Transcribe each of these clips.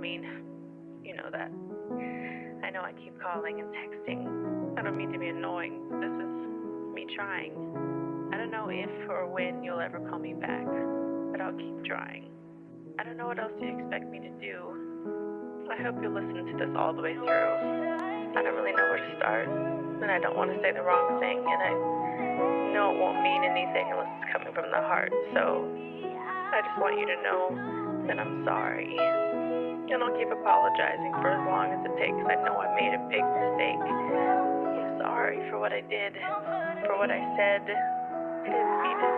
mean, you know that. I know I keep calling and texting. I don't mean to be annoying. This is me trying. I don't know if or when you'll ever call me back, but I'll keep trying. I don't know what else you expect me to do. I hope you'll listen to this all the way through. I don't really know where to start, and I don't want to say the wrong thing, and I know it won't mean anything unless it's coming from the heart, so I just want you to know that I'm sorry. And I'll keep apologizing for as long as it takes. I know I made a big mistake. I'm sorry for what I did, for what I said. I didn't mean it.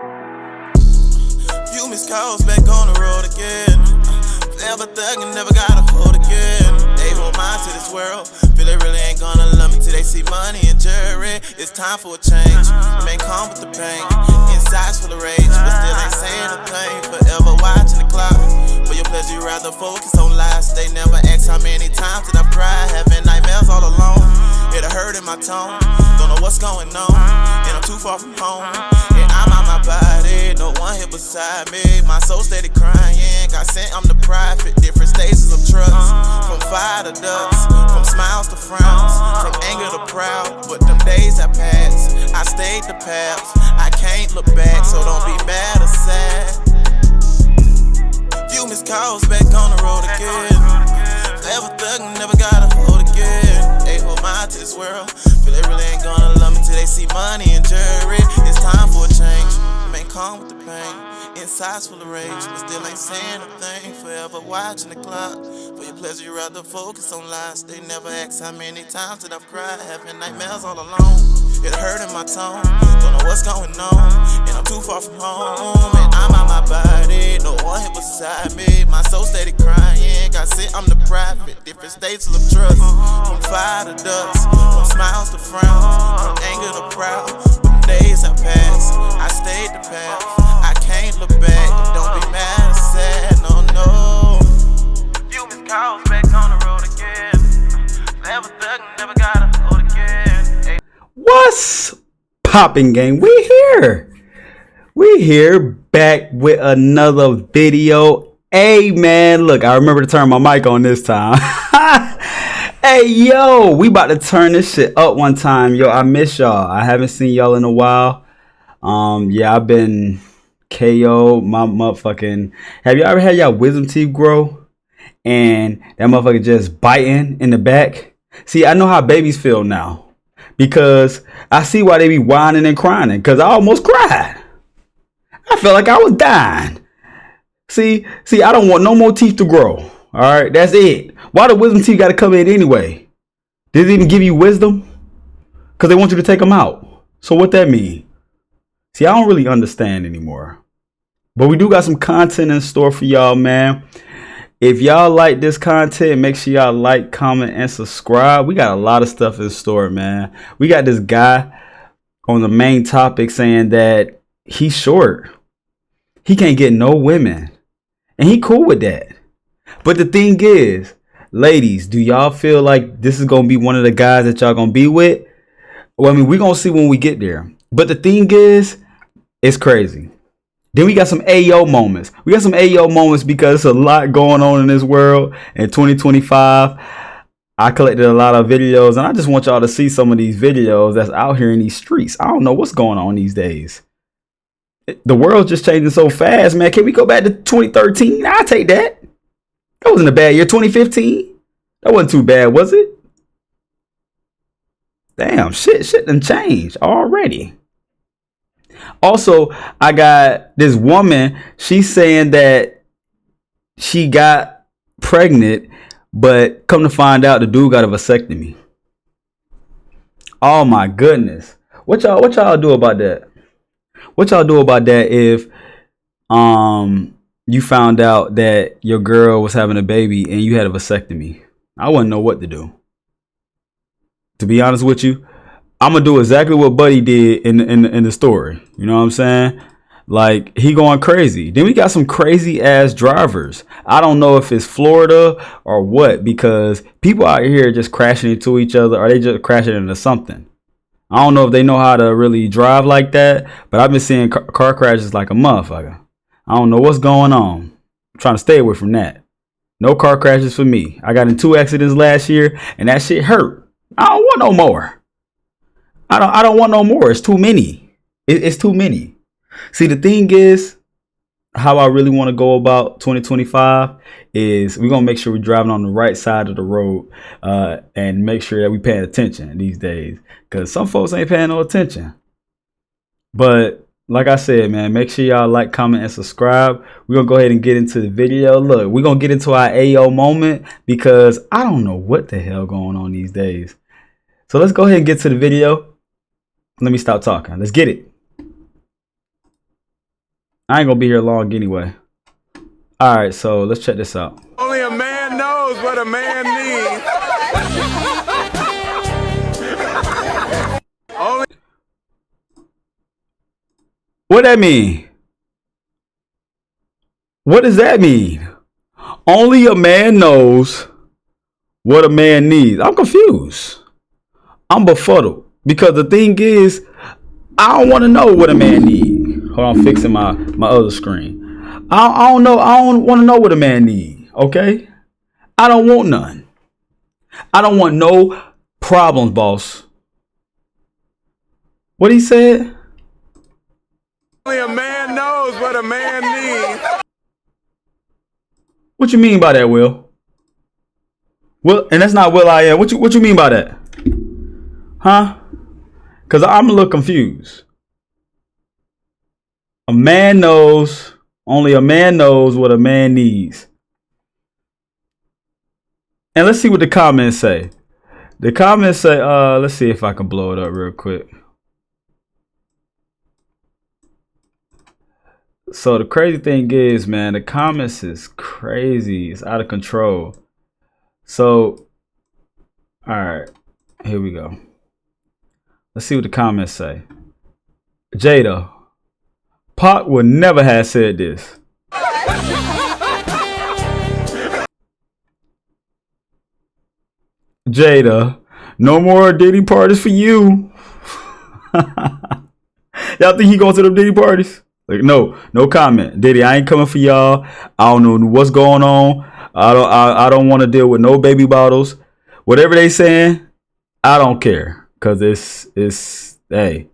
Few missed calls back on the road again. Forever thuggin', never got a hold again. They hold mine to this world. Feel they really ain't gonna love me till they see money and jewelry. It's time for a change. Remain calm with the pain. Inside's full of rage, but still ain't saying a thing. Forever watching the clock. For your pleasure, you rather focus on lies. They never ask how many times did I cry. Having nightmares all alone. Hear the hurt in my tone. Don't know what's going on. And I'm too far from home. And I'm out my body. No one here beside me. My soul steady crying. Got sent, I'm the private. Different stages of trust. From fire to dust. From smiles to frowns. From anger to proud. But them days have passed. I stayed the path. I can't look back. So don't be mad or sad. Few missed calls back on the road again. Forever thuggin', never got a hold again. They hold mine to this world. Feel they really ain't gonna love me till they see money and jewelry. It's time for a change. Remain calm with the pain. Inside's full of rage, but still ain't saying a thing. Forever watching the clock. For your pleasure, you rather focus on lies. They never ask how many times that I've cried. Having nightmares all alone. It hurt in my tone. Don't know what's going on. And I'm too far from home. And I'm out my body. No one here beside me. My soul steady crying. Got sent, I'm the private. Different stages of trust. From fire to dust. From smiles to frowns. From anger to proud. But the days have passed. I stayed the path. I can't look back. Don't be mad or sad. No, no. Few missed calls back on the road again. Never thuggin', never got a hold again. What's poppin', gang? We here back with another video. Hey man, look, I remember to turn my mic on this time. Hey yo, we about to turn this shit up one time. Yo, I miss y'all. I haven't seen y'all in a while. Yeah, I've been KO. My motherfucking, have y'all ever had y'all wisdom teeth grow and that motherfucker just biting in the back? See, I know how babies feel now, because I see why they be whining and crying, because I almost cried. I felt like I was dying. See, I don't want no more teeth to grow. All right, that's it. Why the wisdom teeth got to come in anyway? Did they even give you wisdom? Because they want you to take them out. So what that mean? See, I don't really understand anymore. But we do got some content in store for y'all, man. If y'all like this content, make sure y'all like, comment, and subscribe. We got a lot of stuff in store, man. We got this guy on the main topic saying that he's short. He can't get no women. And he cool with that. But the thing is, ladies, do y'all feel like this is going to be one of the guys that y'all going to be with? Well, I mean, we're going to see when we get there. But the thing is, it's crazy. Then we got some AO moments. We got some AO moments because there's a lot going on in this world. In 2025, I collected a lot of videos, and I just want y'all to see some of these videos that's out here in these streets. I don't know what's going on these days. The world's just changing so fast, man. Can we go back to 2013? I'll take that. That wasn't a bad year. 2015? That wasn't too bad, was it? Damn, shit done changed already. Also, I got this woman. She's saying that she got pregnant, but come to find out, the dude got a vasectomy. Oh my goodness. What y'all do about that? What y'all do about that if you found out that your girl was having a baby and you had a vasectomy? I wouldn't know what to do. To be honest with you, I'm gonna do exactly what Buddy did in the story. You know what I'm saying? Like, he going crazy. Then we got some crazy ass drivers. I don't know if it's Florida or what, because people out here just crashing into each other, or they just crashing into something. I don't know if they know how to really drive like that, but I've been seeing car crashes like a motherfucker. I don't know what's going on. I'm trying to stay away from that. No car crashes for me. I got in 2 accidents last year, and that shit hurt. I don't want no more. I don't want no more. It's too many. It's too many. See, the thing is, how I really want to go about 2025 is we're gonna make sure we're driving on the right side of the road, and make sure that we paying attention these days, because some folks ain't paying no attention. But like I said, man, make sure y'all like, comment, and subscribe. We're gonna go ahead and get into the video. Look, we're gonna get into our AO moment, because I don't know what the hell going on these days. So let's go ahead and get to the video. Let me stop talking. Let's get it. I ain't gonna be here long anyway. All right, so let's check this out. Only a man knows what a man needs. Only What that mean? What does that mean? Only a man knows what a man needs. I'm confused. I'm befuddled, because the thing is, I don't want to know what a man needs. Hold on, fixing my other screen. I don't know. I don't want to know what a man needs. Okay, I don't want none. I don't want no problems, boss. What he said? only a man knows what a man needs. What you mean by that, Will? Well, and that's not Will I Am. What you mean by that? Huh? Cause I'm a little confused. A man knows, only a man knows what a man needs. And let's see what the comments say. The comments say, let's see if I can blow it up real quick. So the crazy thing is, man, the comments is crazy. It's out of control. So, all right, here we go. Let's see what the comments say. Jada, Pac would never have said this. Jada, no more Diddy parties for you. Y'all think he going to them Diddy parties? Like, no comment. Diddy, I ain't coming for y'all. I don't know what's going on. I don't want to deal with no baby bottles. Whatever they saying, I don't care. Cause it's hey,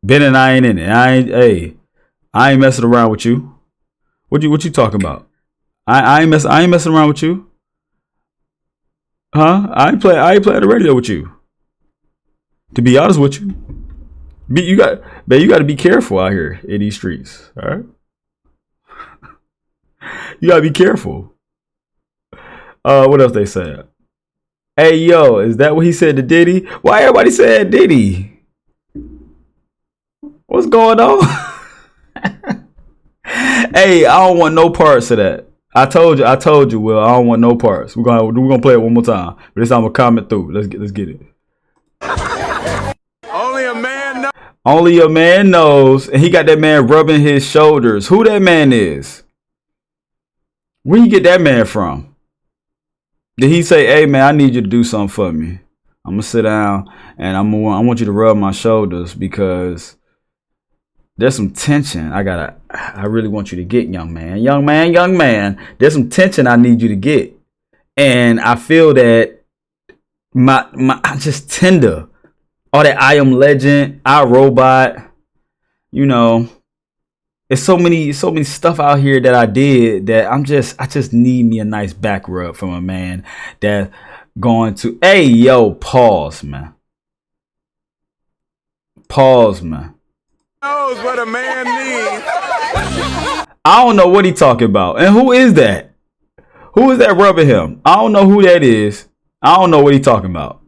Ben and I ain't in it. I ain't messing around with you. What you talking about? I ain't messing around with you. Huh? I ain't play the radio with you. To be honest with you. You got to be careful out here in these streets. All right. You gotta be careful. What else they said? Hey yo, is that what he said to Diddy? Why everybody said Diddy? What's going on? Hey, I don't want no parts of that. I told you, Will. I don't want no parts. We're gonna play it one more time. But this time I'm gonna comment through. Let's get it. Only a man knows, and he got that man rubbing his shoulders. Who that man is? Where you get that man from? Did he say, "Hey man, I need you to do something for me. I'm gonna sit down and I want you to rub my shoulders because there's some tension. I really want you to get, young man. There's some tension I need you to get, and I feel that I'm just tender." All that I Am Legend, I Robot, you know, it's so many stuff out here that I did that I just need me a nice back rub from a man that going to, hey yo, pause man. Knows what a man needs. I don't know what he talking about, and who is that? Who is that rubbing him? I don't know who that is. I don't know what he talking about.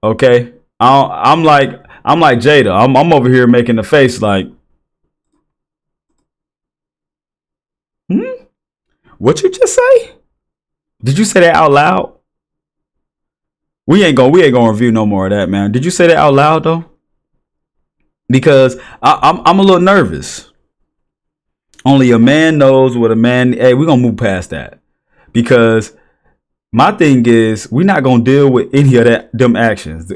Okay. I'm like Jada. I'm over here making the face like, what you just say? Did you say that out loud? We ain't gonna review no more of that, man. Did you say that out loud though? Because I'm a little nervous. Only a man knows what a man. Hey, we're gonna move past that, because my thing is we're not gonna deal with any of them actions.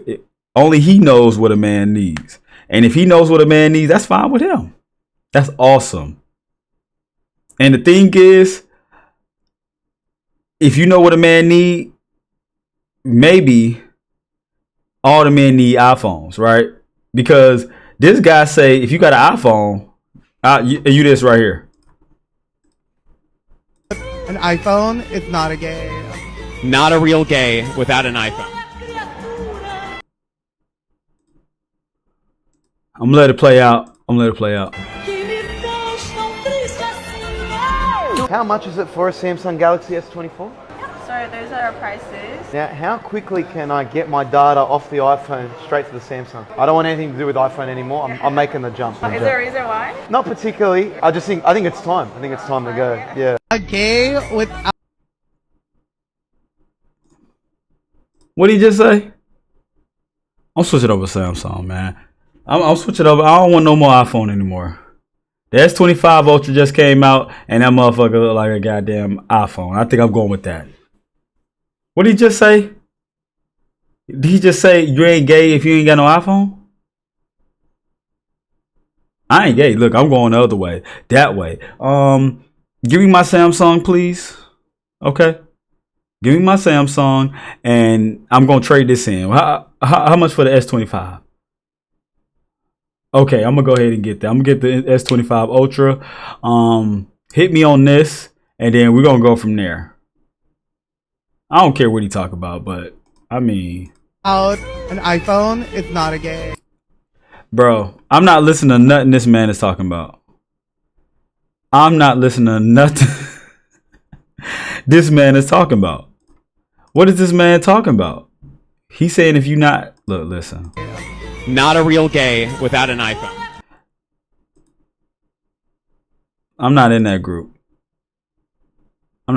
Only he knows what a man needs. And if he knows what a man needs, that's fine with him. That's awesome. And the thing is, if you know what a man need, maybe all the men need iPhones, right? Because this guy say if you got an iPhone, you this right here. An iPhone is not a gay. Not a real gay without an iPhone. I'm gonna let it play out. How much is it for a Samsung Galaxy S24? Sorry, those are our prices. Now, how quickly can I get my data off the iPhone straight to the Samsung? I don't want anything to do with iPhone anymore. I'm making the jump. Is there a reason why? Not particularly. I think it's time. I think it's time to go. Yeah. A gay without. What did he just say? I'm switching over to Samsung, man. I'm switching over. I don't want no more iPhone anymore. The S25 Ultra just came out, and that motherfucker look like a goddamn iPhone. I think I'm going with that. What did he just say? Did he just say you ain't gay if you ain't got no iPhone? I ain't gay. Look, I'm going the other way. That way. Give me my Samsung, please. Okay. Give me my Samsung, and I'm gonna trade this in. How much for the S25? Okay, I'm gonna go ahead and get that. I'm gonna get the S25 Ultra. Hit me on this, and then we're gonna go from there. I don't care what he talk about, but I mean, An iPhone is not a gay. bro, I'm not listening to nothing this man is talking about. I'm not listening to nothing this man is talking about. What is this man talking about? He's saying if you not look, listen. Not a real gay without an iPhone. I'm not in that group. I'm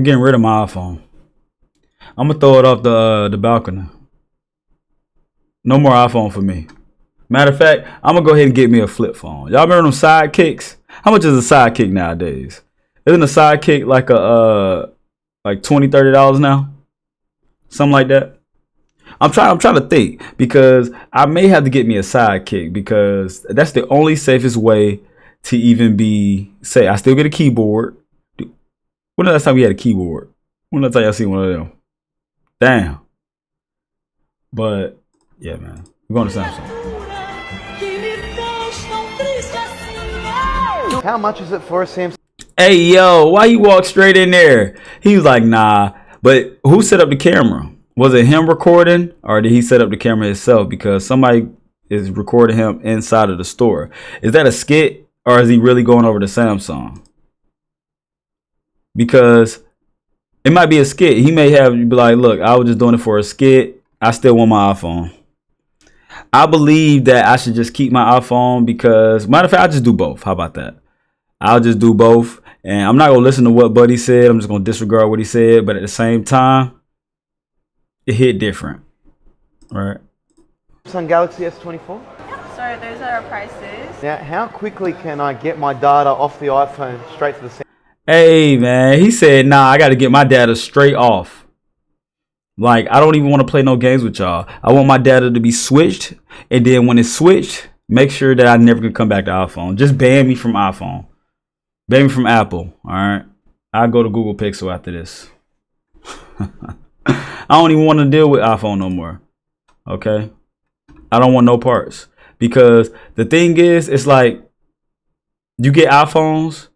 getting rid of my iPhone. I'm gonna throw it off the balcony. No more iPhone for me. Matter of fact, I'm gonna go ahead and get me a flip phone. Y'all remember them sidekicks? How much is a sidekick nowadays? Isn't a sidekick like a like $20-$30 now? Something like that. I'm trying to think, because I may have to get me a sidekick, because that's the only safest way to even be safe. I still get a keyboard. When the last time we had a keyboard? When the last time y'all seen one of them? Damn. But yeah, man, we're going to Samsung. How much is it for a Samsung? Hey yo, why you walk straight in there? He was like, nah. But who set up the camera? Was it him recording, or did he set up the camera himself? Because somebody is recording him inside of the store. Is that a skit, or is he really going over to Samsung? Because it might be a skit. He may have be like, look, I was just doing it for a skit. I still want my iPhone. I believe that I should just keep my iPhone, because matter of fact, I'll just do both. How about that? I'll just do both, and I'm not gonna listen to what Buddy said. I'm just gonna disregard what he said. But at the same time, it hit different, right? Samsung Galaxy S24? Sorry, those are our prices. Now, how quickly can I get my data off the iPhone straight to the Samsung? Hey man, he said, nah, I got to get my data straight off. Like, I don't even want to play no games with y'all. I want my data to be switched, and then when it's switched, make sure that I never can come back to iPhone. Just ban me from iPhone. Ban me from Apple. All right, I'll go to Google Pixel after this. I don't even want to deal with iPhone no more. Okay, I don't want no parts, because the thing is, it's like you get iPhones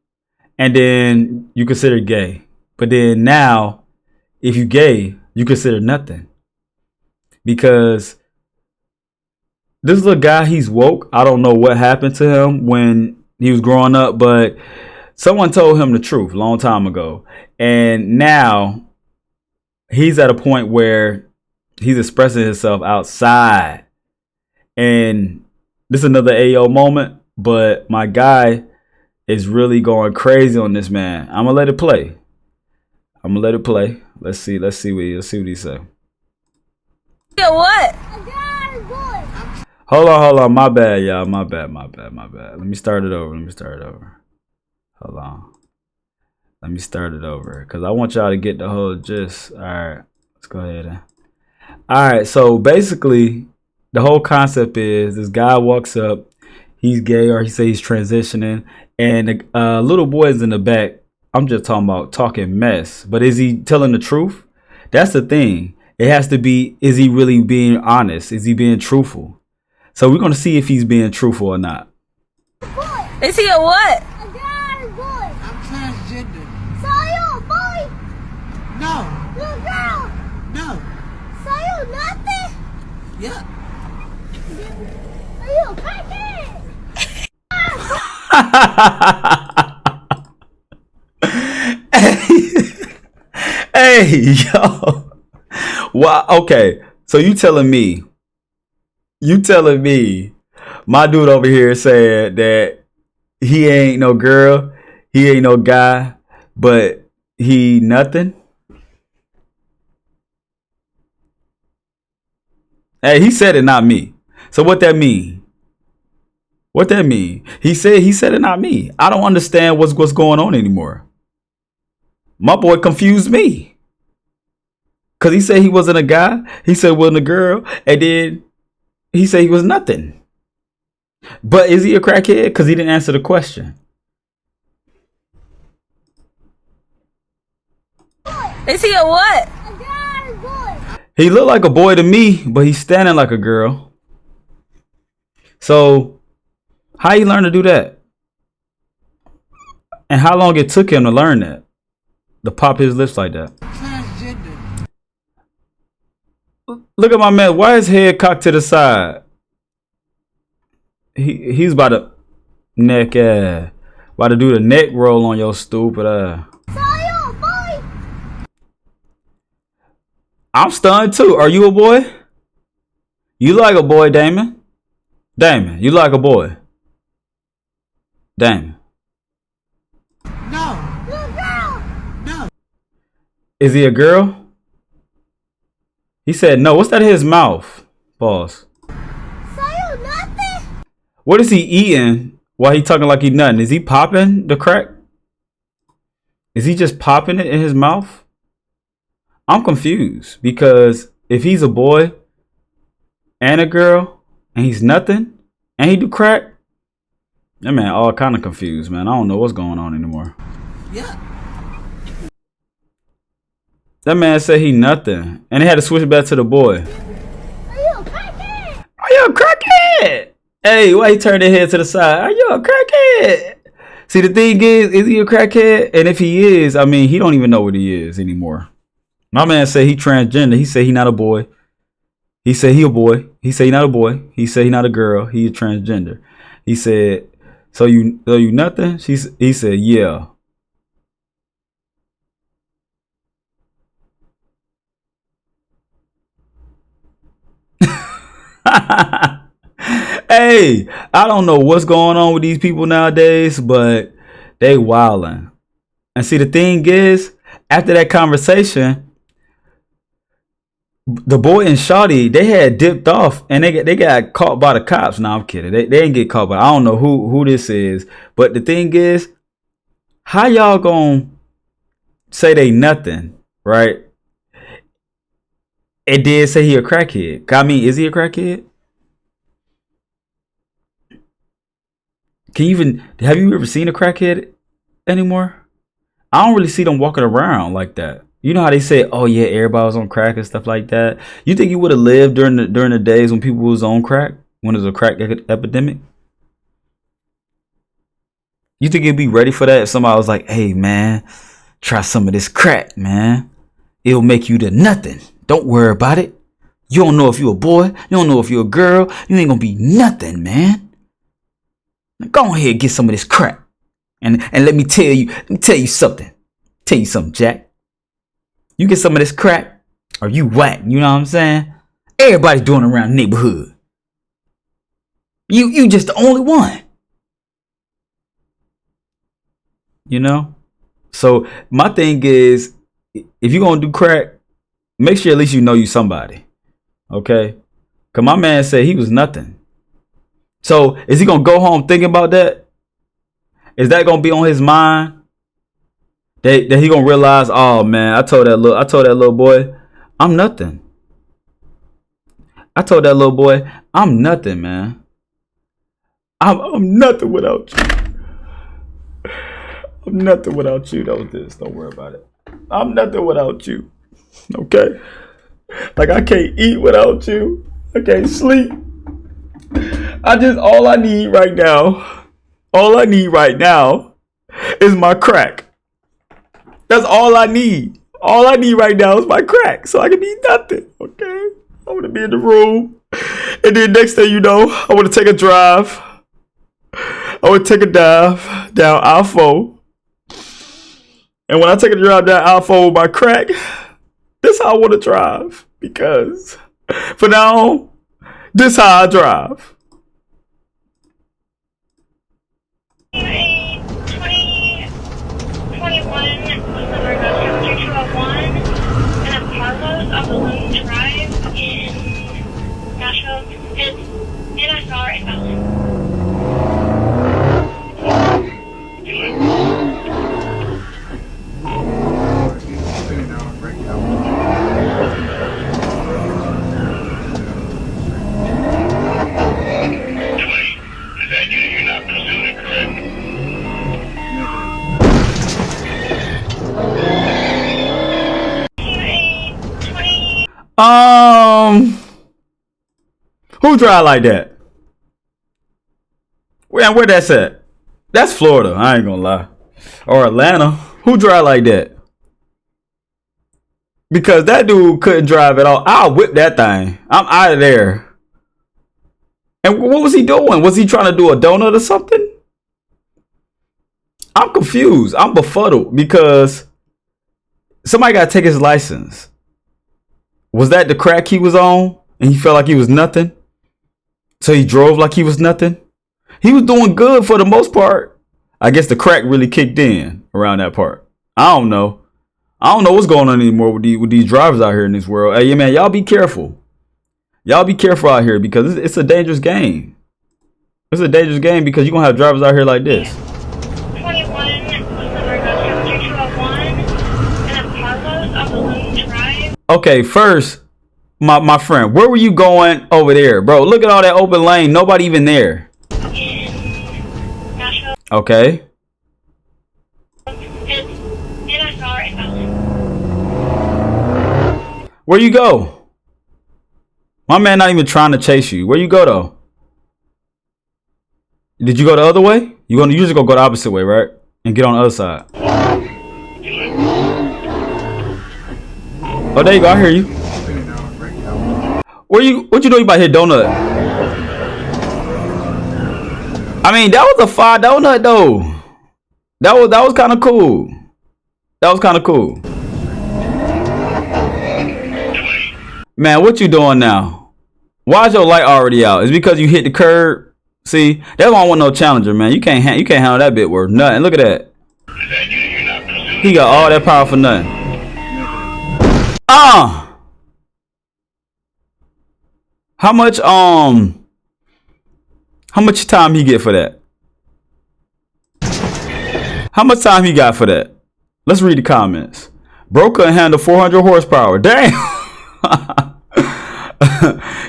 and then you consider gay, but then now if you gay, you consider nothing, because this little guy, he's woke. I don't know what happened to him when he was growing up, but someone told him the truth a long time ago, and now he's at a point where he's expressing himself outside. And this is another AO moment, but my guy is really going crazy on this man. I'm gonna let it play. Let's see what he say. Yeah, what? Hold on. My bad, y'all. My bad. Let me start it over. Hold on. Let me start it over, because I want y'all to get the whole gist. All right, let's go ahead. All right, so basically, the whole concept is this guy walks up. He's gay, or he says he's transitioning, and little boys in the back I'm just talking about talking mess. But is he telling the truth? That's the thing. It has to be, is he really being honest? Is he being truthful? So we're going to see if he's being truthful or not. Is he a what? A guy, boy. I'm transgender. So you a boy? No. You a girl? No. So you nothing? Yeah. Are you a crackhead? Hey, yo. Wow. Okay. So you telling me my dude over here said that he ain't no girl, he ain't no guy, but he nothing? Hey, he said it, not me. So what that mean? What that mean? He said it, not me. I don't understand what's going on anymore. My boy confused me. Cause he said he wasn't a guy. He said wasn't a girl. And then he said he was nothing. But is he a crackhead? Cause he didn't answer the question. Is he a what? A guy, boy. He looked like a boy to me, but he's standing like a girl. So how you learn to do that? And how long it took him to learn that? To pop his lips like that? Transgender. Look at my man. Why his head cocked to the side? He's about to about to do the neck roll on your stupid ass. So you a boy? I'm stunned too. Are you a boy? You like a boy, Damon? Damon, you like a boy? Damon. No. You a girl? No. Is he a girl? He said no. What's that in his mouth? Pause. So you nothing? What is he eating while he talking like he nothing? Is he popping the crack? Is he just popping it in his mouth? I'm confused because if he's a boy and a girl and he's nothing and he do crack, that man all kind of confused, man. I don't know what's going on anymore. Yeah. That man said he nothing and they had to switch back to the boy. Are you a crackhead? Are you a crackhead? Hey, why he turned his head to the side? Are you a crackhead? See, the thing is he a crackhead? And if he is, I mean, he don't even know what he is anymore. My man said he transgender. He said he not a boy. He said he a boy. He said he not a boy. He said he not a girl. He a transgender. He said, so you nothing? He said, yeah. Hey, I don't know what's going on with these people nowadays, but they wildin'. And see, the thing is, after that conversation, the boy and Shawty, they had dipped off and they got caught by the cops. No, I'm kidding. They didn't get caught, but I don't know who this is. But the thing is, how y'all gonna say they nothing, right? It did say he a crackhead. I mean, is he a crackhead? Have you ever seen a crackhead anymore? I don't really see them walking around like that. You know how they say, oh yeah, everybody was on crack and stuff like that. You think you would have lived during the days when people was on crack, when there's a crack epidemic? You think you'd be ready for that if somebody was like, hey man, try some of this crack, man. It'll make you to nothing. Don't worry about it. You don't know if you're a boy. You don't know if you're a girl. You ain't gonna be nothing, man. Now go ahead and get some of this crack. And let me tell you something. Tell you something, Jack. You get some of this crack, or you whack. You know what I'm saying? Everybody's doing it around the neighborhood. You just the only one. You know? So my thing is, if you're gonna do crack, make sure at least you know you somebody. Okay? Cause my man said he was nothing. So is he gonna go home thinking about that? Is that gonna be on his mind? That he gonna realize, oh man, I told that little boy, I'm nothing. I told that little boy, I'm nothing, man. I'm nothing without you. I'm nothing without you. That was this. Don't worry about it. I'm nothing without you. Okay? Like, I can't eat without you. I can't sleep. All I need right now is my crack. That's all I need. All I need right now is my crack, so I can be nothing. Okay? I want to be in the room. And then next thing you know, I want to take a drive. I want to take a dive down I-4. And when I take a drive down I-4 with my crack, this is how I want to drive. Because for now on, this is how I drive. 2021 Summer Ghost 3201 and I'm Carlos on Balloon Drive in Nashville. It's NSR inbound. Who drive like that? Where that's at? That's Florida, I ain't gonna lie. Or Atlanta. Who drive like that? Because that dude couldn't drive at all. I'll whip that thing. I'm out of there. And what was he doing? Was he trying to do a donut or something? I'm confused. I'm befuddled because somebody got to take his license. Was that the crack he was on? And he felt like he was nothing? So he drove like he was nothing? He was doing good for the most part. I guess the crack really kicked in around that part. I don't know. I don't know what's going on anymore with these drivers out here in this world. Hey, man, y'all be careful. Y'all be careful out here because it's a dangerous game. It's a dangerous game because you're going to have drivers out here like this. 21 Summer Ghost 3201 and I'm Carlos on Balloon Drive. Okay, first, my friend, where were you going over there? Bro, look at all that open lane. Nobody even there. In Nashville. Okay. It's NSR inbound. Where you go? My man not even trying to chase you. Where you go though? Did you go the other way? You usually go the opposite way, right? And get on the other side. Oh, there you go. I hear you. What you doing about here, donut? I mean, that was a fire donut though. That was kind of cool. That was kind of cool. Man, what you doing now? Why is your light already out? It's because you hit the curb. See, that's why I want no challenger, man. You can't handle that bit worth nothing. Look at that. He got all that power for nothing. How much time he get for that? How much time he got for that? Let's read the comments. Bro couldn't handle 400 horsepower. Damn.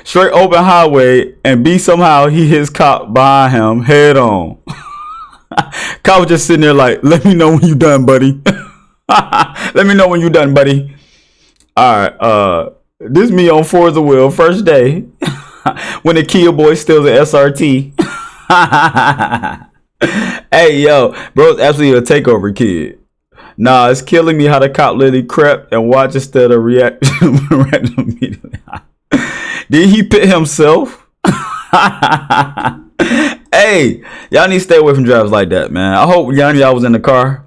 Straight open highway and B somehow he hits cop behind him head on. Cop was just sitting there like, let me know when you done, buddy. Let me know when you done, buddy. Alright, this me on Forza Wheel, first day. When the Kia boy steals an SRT. Hey yo, bro's absolutely a takeover kid. Nah, it's killing me how the cop literally crept and watched instead of react immediately. Did he pit himself? Hey, y'all need to stay away from drivers like that, man. I hope y'all was in the car.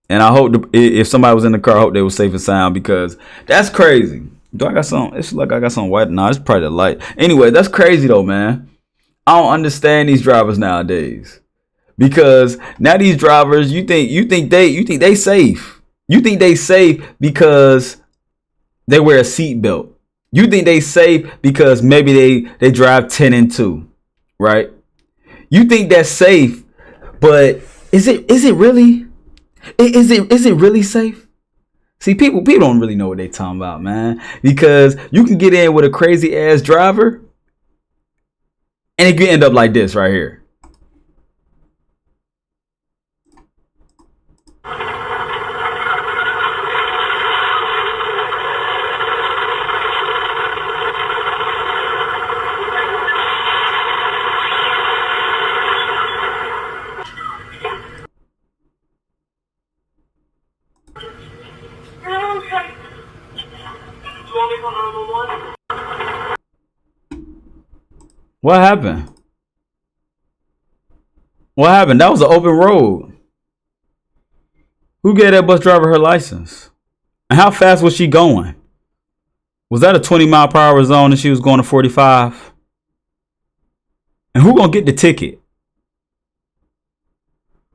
And I hope if somebody was in the car, I hope they were safe and sound because that's crazy. Do I got some? It's like I got some white. Nah, it's probably the light. Anyway, that's crazy though, man. I don't understand these drivers nowadays. Because now these drivers, you think they safe. You think they safe because they wear a seatbelt. You think they safe because maybe they drive 10 and 2, right? You think that's safe, but is it really? Is it really safe? See, people don't really know what they talking about, man. Because you can get in with a crazy ass driver, and it can end up like this right here. What happened? What happened? That was an open road. Who gave that bus driver her license? And how fast was she going? Was that a 20-mile-per-hour zone and she was going to 45? And who gonna get the ticket?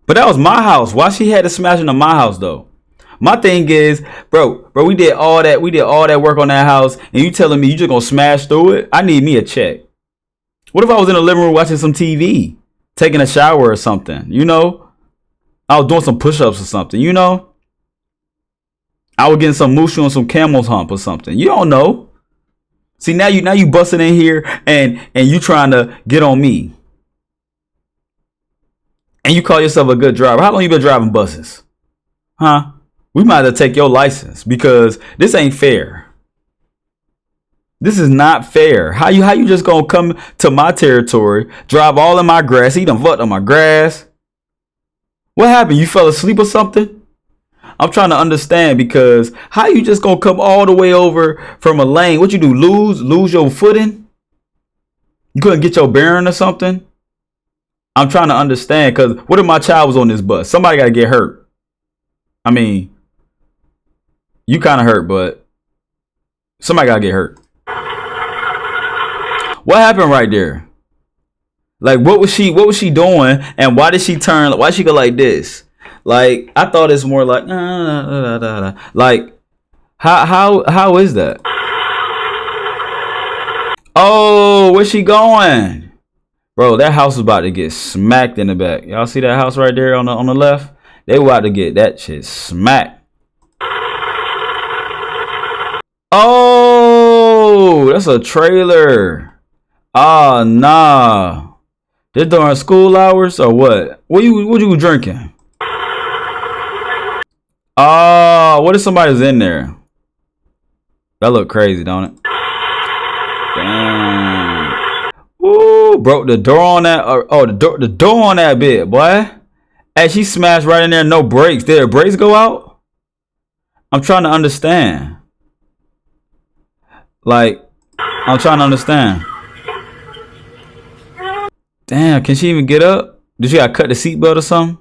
But that was my house. Why she had to smash into my house though? My thing is, bro, we did all that work on that house, and you telling me you just gonna smash through it? I need me a check. What if I was in the living room watching some TV, taking a shower or something? You know, I was doing some push-ups or something. You know, I was getting some mushu on some camel's hump or something. You don't know. See, now you busting in here and you trying to get on me. And you call yourself a good driver. How long you been driving buses? Huh? We might have to take your license because this ain't fair. This is not fair. How you just gonna come to my territory, drive all in my grass, eat them fucked on my grass? What happened? You fell asleep or something? I'm trying to understand, because how you just gonna come all the way over from a lane? What you do? Lose your footing? You couldn't get your bearing or something? I'm trying to understand, because what if my child was on this bus? Somebody got to get hurt. I mean, you kind of hurt, but somebody got to get hurt. What happened right there? Like, what was she doing? And why did she turn? Why did she go like this? Like, I thought it's more like, like, how is that? Oh, where's she going? Bro, that house was about to get smacked in the back. Y'all see that house right there on the left? They were about to get that shit smacked. Oh, that's a trailer. Ah, nah. This during school hours or what? What you drinking? Oh, what if somebody's in there? That look crazy, don't it? Damn. Ooh, broke the door on that. The door on that bit, boy. Hey, she smashed right in there. No brakes. Did her brakes go out? I'm trying to understand. Like, I'm trying to understand. Damn, can she even get up? Did she gotta cut the seatbelt or something?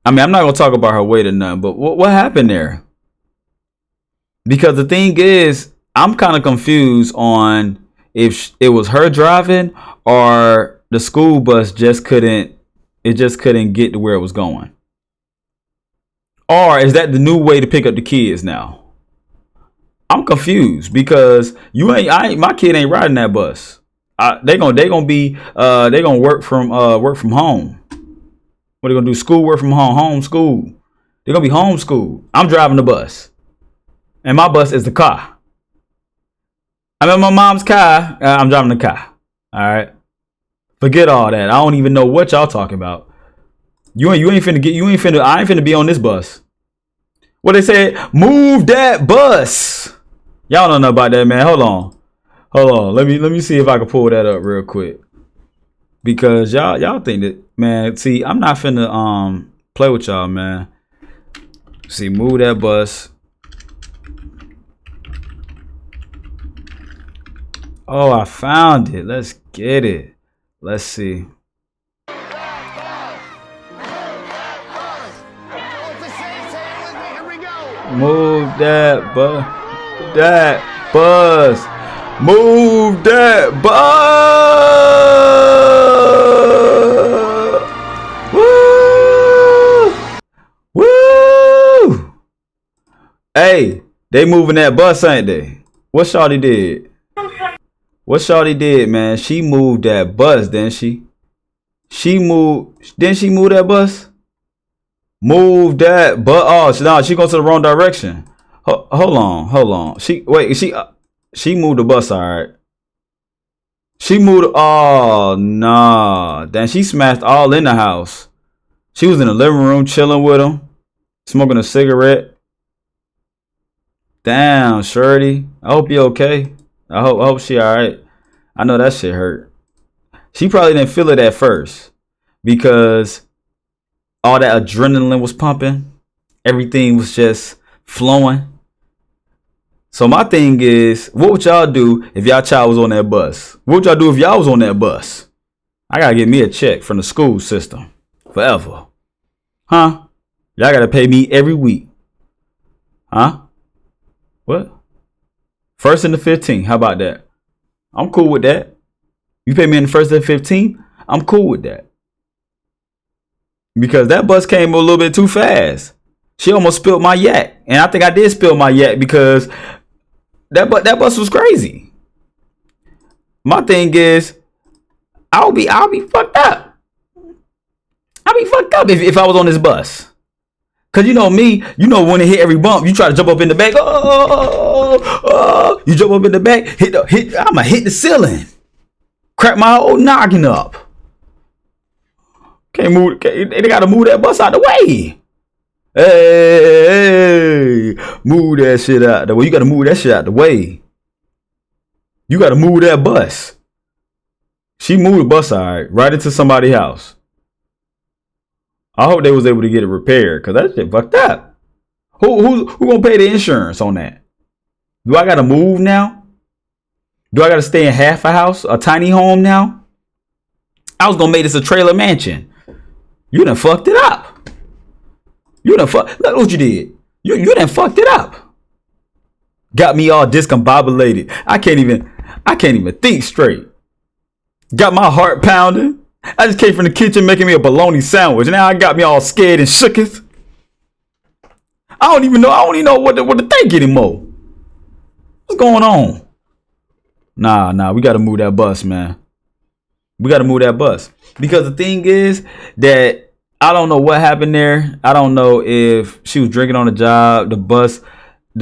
I mean, I'm not gonna talk about her weight or nothing, but what happened there? Because the thing is, I'm kind of confused on if it was her driving or the school bus just couldn't get to where it was going. Or is that the new way to pick up the kids now? I'm confused because my kid ain't riding that bus. They gonna work from home. What they gonna do? School work from home, homeschool. They're gonna be homeschooled. I'm driving the bus, and my bus is the car. I'm in my mom's car. I'm driving the car. All right. Forget all that. I don't even know what y'all talking about. I ain't finna be on this bus. What they said? Move that bus. Y'all don't know about that, man. Hold on. Let me see if I can pull that up real quick. Because y'all think that, man. See, I'm not finna play with y'all, man. See, move that bus. Oh, I found it. Let's get it. Let's see. Move that bus. That bus. Move that bus. Woo! Woo! Hey, they moving that bus, ain't they? What Shawty did? What Shawty did, man? She moved that bus, didn't she? Didn't she move that bus? Move that bus. Oh, no, she goes to the wrong direction. Hold on. She moved the bus, all right. She moved. Oh, nah. Then she smashed all in the house. She was in the living room chilling with him, smoking a cigarette. Damn, Shorty. I hope you okay. I hope she all right. I know that shit hurt. She probably didn't feel it at first because all that adrenaline was pumping. Everything was just flowing. So my thing is, what would y'all do if y'all child was on that bus? What would y'all do if y'all was on that bus? I gotta get me a check from the school system forever. Huh? Y'all gotta pay me every week. Huh? What? 1st and the 15th. How about that? I'm cool with that. You pay me in the 1st and the 15th? I'm cool with that. Because that bus came a little bit too fast. She almost spilled my yak. And I think I did spill my yak because that bus was crazy. My thing is, I'll be fucked up. I'll be fucked up if I was on this bus. Cause you know me, you know when it hit every bump, you try to jump up in the back. You jump up in the back, I'ma hit the ceiling. Crack my whole noggin up. Can't move, they gotta move that bus out the way. Hey, move that shit out the way. You gotta move that shit out the way. You gotta move that bus. She moved the bus right into somebody's house. I hope they was able to get it repaired, cause that shit fucked up. Who gonna pay the insurance on that? Do I gotta move now? Do I gotta stay in half a house, a tiny home now? I was gonna make this a trailer mansion. You done fucked it up. Look what you did. You done fucked it up. Got me all discombobulated. I can't even think straight. Got my heart pounding. I just came from the kitchen making me a bologna sandwich. Now I got me all scared and shooketh. I don't even know what to think anymore. What's going on? Nah, we gotta move that bus, man. We gotta move that bus. Because the thing is that I don't know what happened there. I don't know if she was drinking on the job, the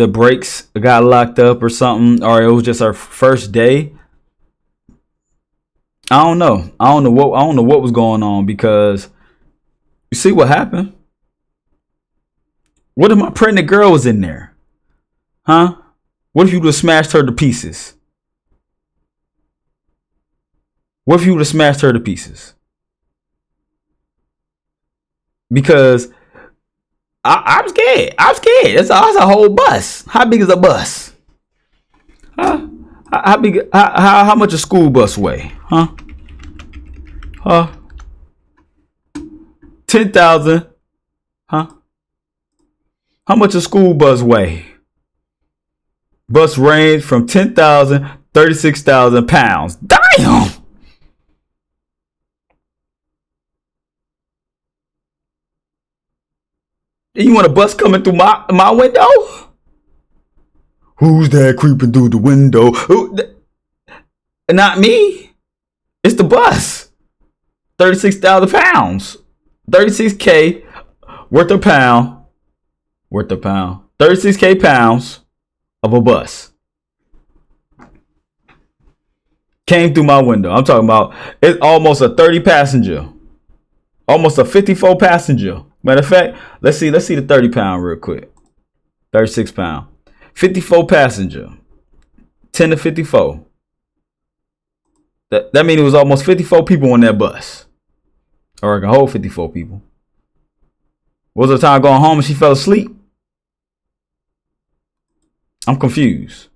brakes got locked up or something, or it was just her first day. I don't know what was going on, because you see what happened? What if my pregnant girl was in there? Huh? What if you would have smashed her to pieces? What if you would have smashed her to pieces? Because I'm scared. That's a whole bus. How big is a bus? Huh? How big? How much a school bus weigh? Huh? 10,000. Huh? How much a school bus weigh? Bus range from 10,000, 36,000 pounds. Damn. You want a bus coming through my window? Who's that creeping through the window? Not me. It's the bus. 36,000 pounds. 36K worth a pound. 36K pounds of a bus. Came through my window. I'm talking about, it's almost a 30 passenger. Almost a 54 passenger. Matter of fact, let's see the 30 pound real quick. 36 pound. 54 passenger. 10 to 54. That means it was almost 54 people on that bus. Or I can hold 54 people. Was the time going home and she fell asleep? I'm confused.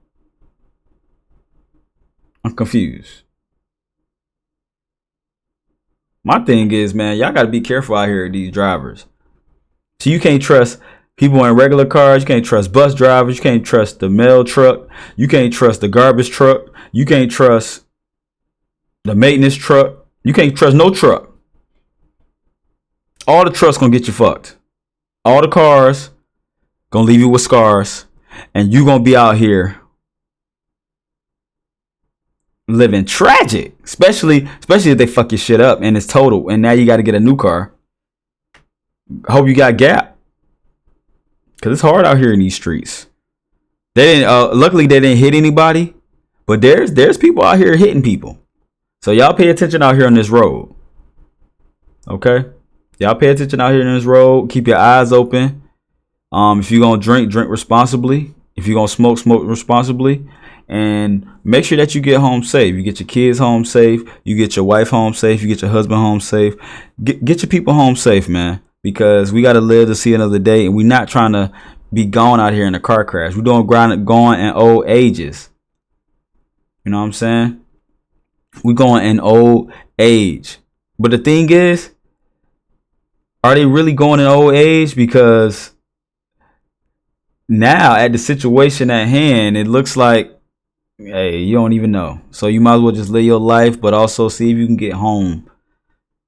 My thing is, man, y'all gotta be careful out here, these drivers. So you can't trust people in regular cars. You can't trust bus drivers. You can't trust the mail truck. You can't trust the garbage truck. You can't trust the maintenance truck. You can't trust no truck. All the trucks gonna get you fucked. All the cars gonna leave you with scars, and you gonna be out here living tragic. Especially if they fuck your shit up and it's total, and now you got to get a new car. Hope you got Gap, cause it's hard out here in these streets. They didn't. Luckily, they didn't hit anybody, but there's people out here hitting people. So y'all pay attention out here on this road. Okay, y'all pay attention out here on this road. Keep your eyes open. If you're gonna drink responsibly. If you're gonna smoke responsibly. And make sure that you get home safe. You get your kids home safe. You get your wife home safe. You get your husband home safe. Get your people home safe, man. Because we got to live to see another day. And we're not trying to be gone out here in a car crash. We don't going in old ages. You know what I'm saying? We going in old age. But the thing is, are they really going in old age? Because now at the situation at hand, it looks like, hey, you don't even know. So you might as well just live your life, but also see if you can get home.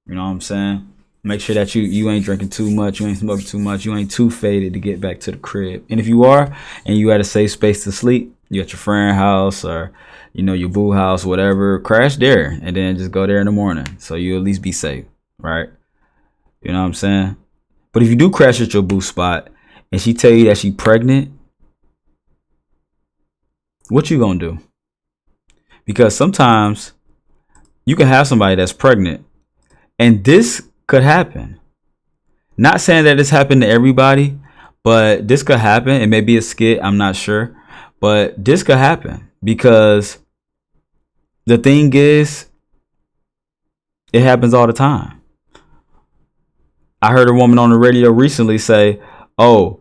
You know what I'm saying? Make sure that you ain't drinking too much, you ain't smoking too much, you ain't too faded to get back to the crib. And if you are, and you at a safe space to sleep, you at your friend's house or, you know, your boo house, whatever, crash there and then just go there in the morning. So you at least be safe, right? You know what I'm saying? But if you do crash at your boo spot and she tell you that she pregnant, what you gonna do? Because sometimes you can have somebody that's pregnant and this could happen. Not saying that this happened to everybody, but this could happen. It may be a skit, I'm not sure, but this could happen because the thing is, it happens all the time. I heard a woman on the radio recently say, oh,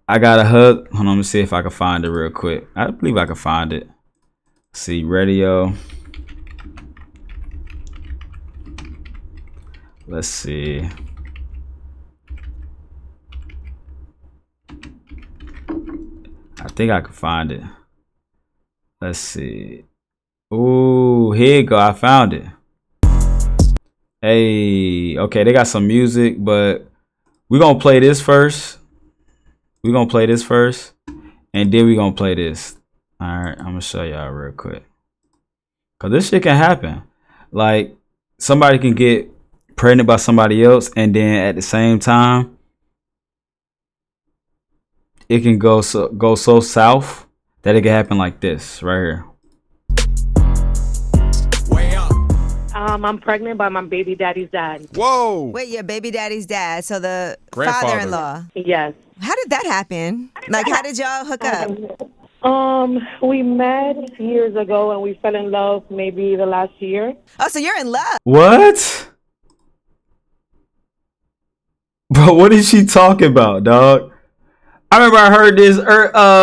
I got a hug. Hold on, let me see if I can find it real quick. I believe I can find it. See, radio. Let's see. I think I can find it. Let's see. Ooh, here you go. I found it. Hey, okay, they got some music, but we're gonna play this first. We're gonna play this first, and then we're gonna play this. All right, I'm gonna show y'all real quick. Cause this shit can happen. Like, somebody can get pregnant by somebody else, and then at the same time, it can go so south that it can happen like this right here. I'm pregnant by my baby daddy's dad. Whoa. Wait, your baby daddy's dad, so the Grandfather. father-in-law. Yes. How did that happen? Like, how did y'all hook up? We met years ago and we fell in love maybe the last year. Oh, so you're in love. What? Bro, what is she talking about, dog? I remember I heard this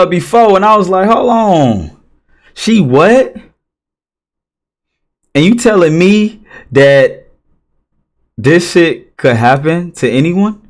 before and I was like, hold on. She what? And you telling me that this shit could happen to anyone?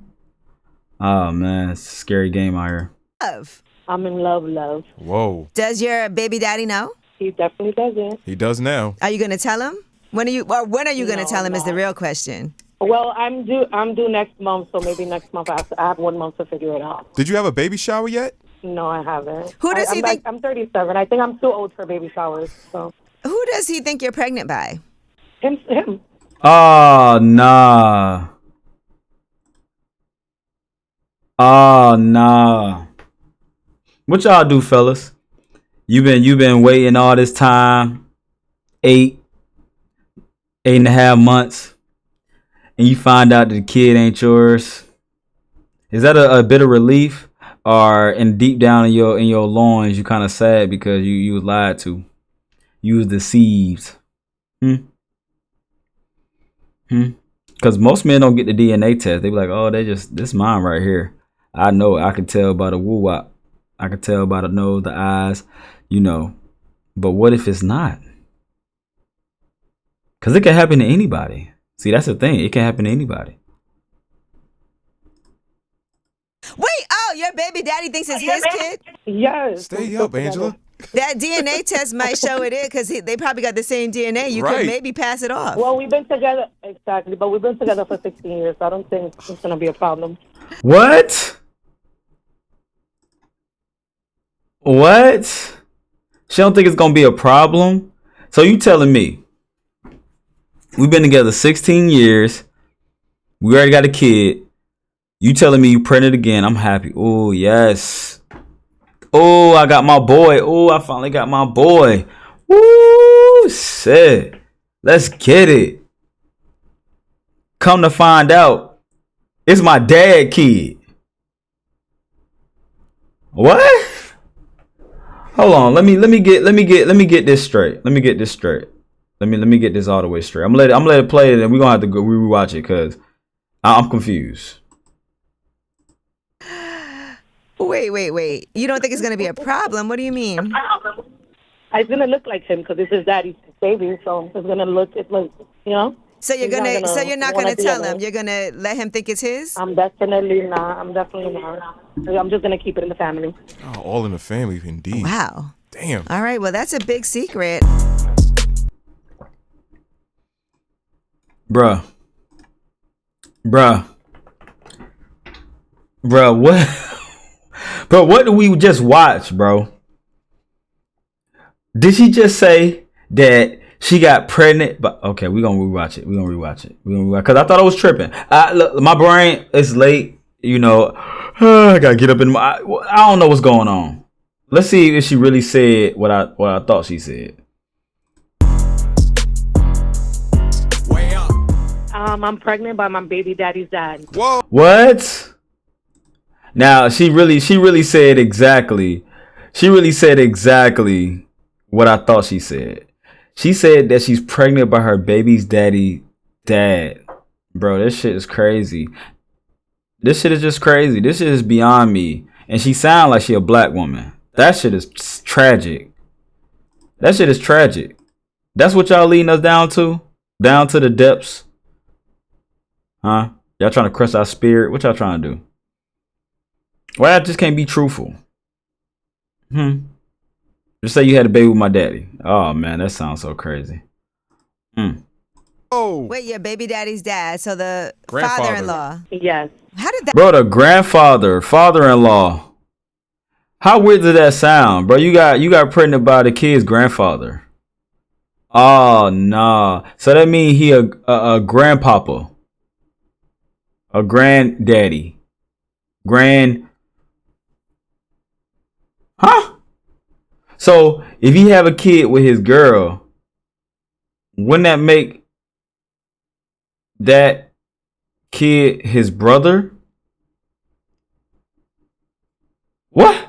Oh man, it's a scary game out here. Love. I'm in love. Whoa. Does your baby daddy know? He definitely doesn't. He does now. Are you gonna tell him? When are you gonna tell him is the real question. Well, I'm due next month, so maybe next month I have 1 month to figure it out. Did you have a baby shower yet? No, I haven't. Who does he think? I'm 37. I think I'm too old for baby showers. So. Who does he think you're pregnant by? Him. Oh nah. Oh nah. What y'all do, fellas? You been waiting all this time, 8.5 months, and you find out that the kid ain't yours. Is that a bit of relief, or in deep down in your loins you kind of sad because you was lied to, you was deceived? Because most men don't get the DNA test. They be like, oh, this mine right here. I know. I can tell by the woo wop. I can tell by the nose, the eyes, you know. But what if it's not? Because it can happen to anybody. See, that's the thing. It can happen to anybody. Wait, oh, your baby daddy thinks it's his kid? Yes. Stay up, Angela. That DNA test might show it is because they probably got the same DNA. You Right. could maybe pass it off. Well, we've been together, exactly, but we've been together for 16 years, so I don't think it's going to be a problem. What? What? She don't think it's gonna be a problem? So you telling me we've been together 16 years, we already got a kid, you telling me you pregnant again? I'm happy. Oh yes. Oh, I got my boy. Oh, I finally got my boy. Woo, shit. Let's get it. Come to find out, it's my dad kid. What? Hold on. Let me get this straight. Let me get this straight. Let me get this all the way straight. I'm gonna let it play, and we're gonna have to go rewatch it because I'm confused. Wait. You don't think it's going to be a problem? What do you mean? It's gonna look like him because it's his daddy's baby, so it's gonna look. It's like, you know. So you're not gonna tell him. You're gonna let him think it's his. I'm definitely not. I'm just gonna keep it in the family. Oh, all in the family, indeed. Wow. Damn. All right. Well, that's a big secret. Bruh, what? Bro, what did we just watch, bro? Did she just say that she got pregnant? But okay, we're gonna rewatch it. Because I thought I was tripping. Look, my brain is late. You know, I gotta get up in my. I don't know what's going on. Let's see if she really said what I thought she said. I'm pregnant by my baby daddy's dad. Whoa. What? Now she really said exactly. She really said exactly what I thought she said. She said that she's pregnant by her baby's dad. Bro, this shit is crazy. This shit is just crazy. This shit is beyond me. And she sound like she a black woman. That shit is tragic. That shit is tragic. That's what y'all leading us down to? Down to the depths? Huh? Y'all trying to crush our spirit? What y'all trying to do? Why I just can't be truthful? Just say you had a baby with my daddy. Oh man, that sounds so crazy. Oh. Wait, your baby daddy's dad, so the Grandfather. father-in-law. Yes. How did that? Bro, the grandfather, father-in-law. How weird did that sound, bro? You got pregnant by the kid's grandfather. Oh nah. So that means he a grandpapa, a granddaddy, Huh? So if he have a kid with his girl, wouldn't that make that kid his brother? What?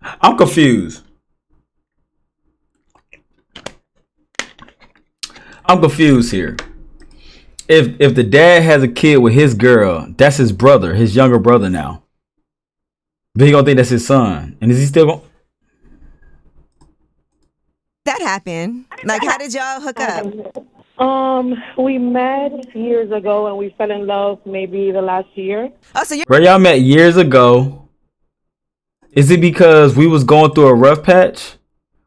I'm confused. I'm confused here. If the dad has a kid with his girl, that's his brother, his younger brother now. But he gonna think that's his son. And is he still gonna... That happened? Like, how did y'all hook up? We met years ago and we fell in love maybe the last year. Oh, so you're Bro, y'all met years ago. Is it because we was going through a rough patch?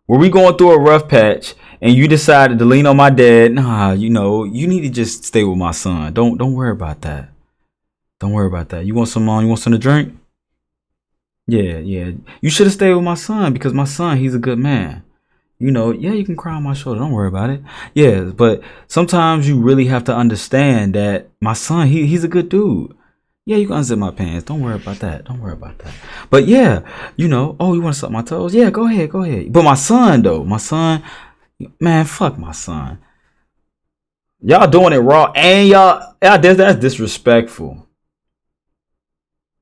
Were we going through a rough patch and you decided to lean on my dad? Nah, you know, you need to just stay with my son. Don't worry about that. Don't worry about that. You want some to drink? Yeah. You should have stayed with my son because my son, he's a good man. You know, yeah, you can cry on my shoulder. Don't worry about it. Yeah, but sometimes you really have to understand that my son, he's a good dude. Yeah, you can unzip my pants. Don't worry about that. But yeah, you know, oh, you want to suck my toes? Yeah, go ahead. But my son, though, man, fuck my son. Y'all doing it raw, and that's disrespectful.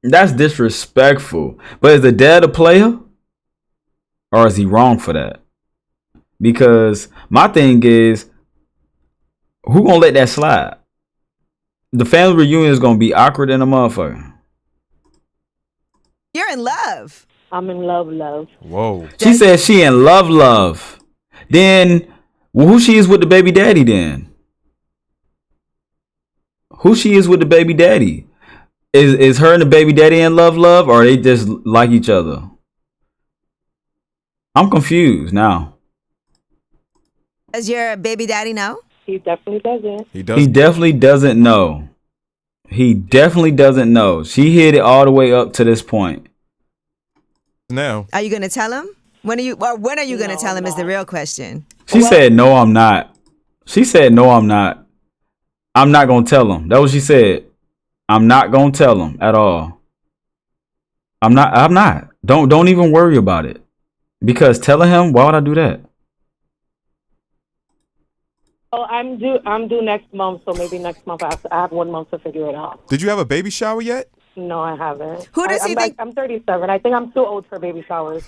That's disrespectful. But is the dad a player? Or is he wrong for that? Because my thing is, who gonna let that slide? The family reunion is gonna be awkward in a motherfucker. You're in love. I'm in love. Whoa. She said she in love. Then, well, who she is with the baby daddy then? Who she is with the baby daddy? Is her and the baby daddy in love, or they just like each other? I'm confused now. Does your baby daddy know? He definitely doesn't. He does. He definitely doesn't know. She hid it all the way up to this point. Now. Are you gonna tell him? When are you gonna tell him? Is the real question. She said, "No, I'm not." She said, "No, I'm not. I'm not gonna tell him." That was what she said. I'm not gonna tell him at all. I'm not. Don't even worry about it. Because telling him, why would I do that? Oh, I'm due next month, so maybe next month I have 1 month to figure it out. Did you have a baby shower yet? No, I haven't. Who does he think? I'm 37. I think I'm too old for baby showers.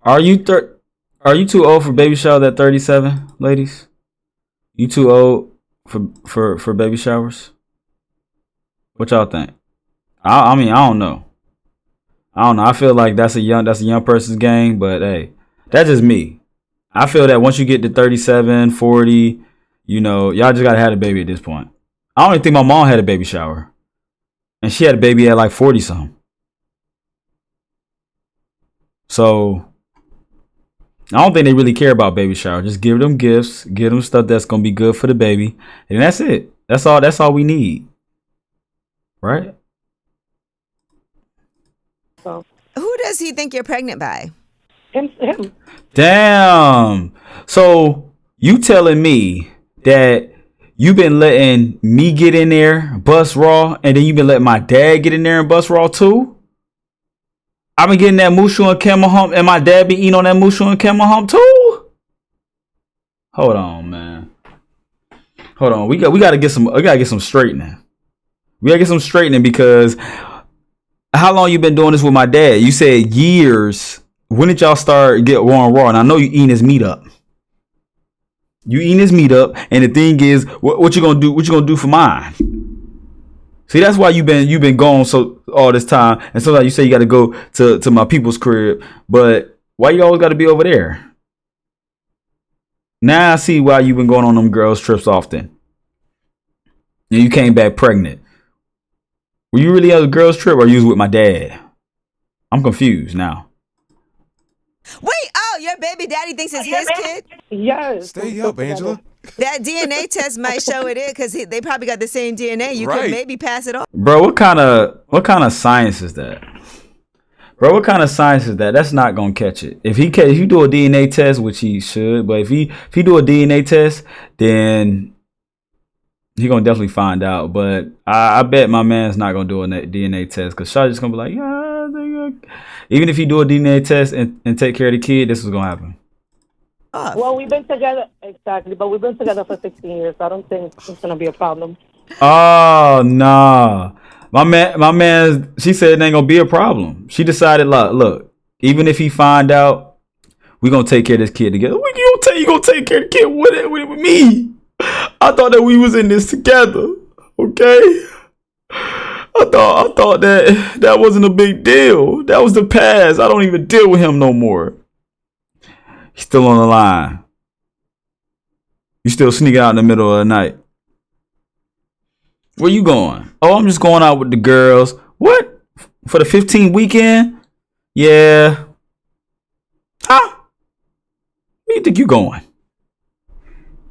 Are you too old for baby showers at 37, ladies? You too old for baby showers? What y'all think? I mean, I don't know. I don't know. I feel like that's a young person's game, but hey, that's just me. I feel that once you get to 37, 40, y'all just gotta have a baby at this point. I don't even think my mom had a baby shower, and she had a baby at like 40 something. So I don't think they really care about baby shower. Just give them gifts, give them stuff that's gonna be good for the baby, and that's it. That's all we need, right? Who does he think you're pregnant by? Him. Damn. So you telling me that you been letting me get in there, bust raw, and then you been letting my dad get in there and bust raw too? I've been getting that Mushu and camel hump, and my dad be eating on that Mushu and camel hump too? Hold on, man. Hold on. We gotta get some straightening. We gotta get some straightening because how long you been doing this with my dad? You said years. When did y'all start get raw? And I know you eating his meat up. You eating his meat up, and the thing is, what you gonna do? What you gonna do for mine? See, that's why you've been gone so all this time, and sometimes you say you got to go to my people's crib, but why you always got to be over there? Now I see why you've been going on them girls trips often, and you came back pregnant. Were you really on a girls trip, or you was with my dad? I'm confused now. Wait, your baby daddy thinks it's his kid? Yes. Stay up, Angela. That DNA test might show it is because they probably got the same DNA. You Right. could maybe pass it on. Bro, what kind of science is that? Bro, what kind of science is that? That's not gonna catch it. If you do a DNA test, which he should, but if he do a DNA test, then he gonna definitely find out. But I bet my man's not gonna do a DNA test because Shaw's just gonna be like, yeah. Even if he do a DNA test and take care of the kid, this is gonna happen. Well, we've been together, exactly, but we've been together for 16 years, so I don't think it's going to be a problem. Oh, nah. My man, she said it ain't gonna be a problem. She decided, look, even if he find out, we gonna take care of this kid together. You gonna take care of the kid with me. I thought that we was in this together, okay? I thought that wasn't a big deal. That was the past. I don't even deal with him no more. He's still on the line. You still sneaking out in the middle of the night. Where you going? Oh, I'm just going out with the girls. What? For the 15 weekend? Yeah. Huh? Where you think you going?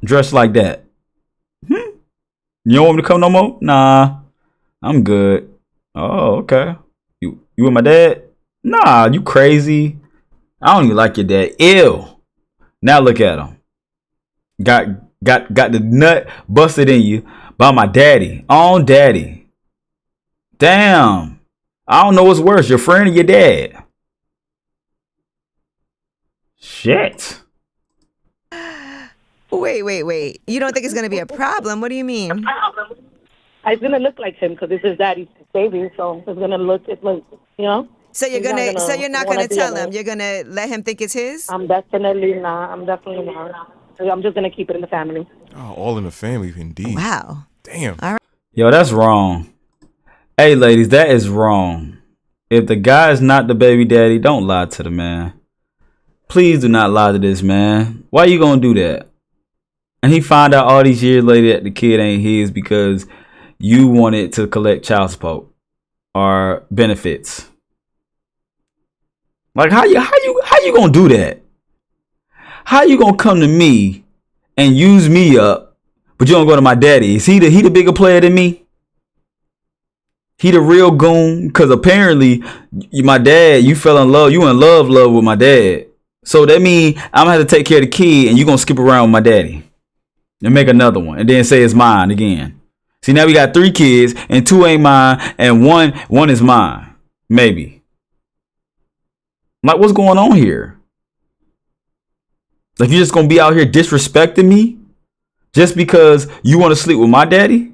Dressed like that. You don't want me to come no more? Nah. I'm good. Oh, okay. You with my dad? Nah, you crazy. I don't even like your dad. Ew. Now look at him. Got the nut busted in you by my daddy. Own daddy. Damn. I don't know what's worse, your friend or your dad. Shit. Wait. You don't think it's going to be a problem? What do you mean? It's going to look like him because it's his daddy's baby, so it's going to look like, So you're not gonna tell him. You're gonna let him think it's his. I'm definitely not. I'm just gonna keep it in the family. Oh, all in the family, indeed. Wow. Damn. All right. Yo, that's wrong. Hey, ladies, that is wrong. If the guy is not the baby daddy, don't lie to the man. Please do not lie to this man. Why you gonna do that? And he find out all these years later that the kid ain't his because you wanted to collect child support or benefits. Like how you gonna do that? How you gonna come to me and use me up, but you don't go to my daddy? Is he the bigger player than me? He the real goon? Because apparently my dad, you fell in love, you in love with my dad. So that means I'm gonna have to take care of the kid, and you gonna skip around with my daddy and make another one, and then say it's mine again. See, now we got 3 kids, and 2 ain't mine, and one is mine, maybe. Like, what's going on here? Like, you're just gonna be out here disrespecting me just because you want to sleep with my daddy?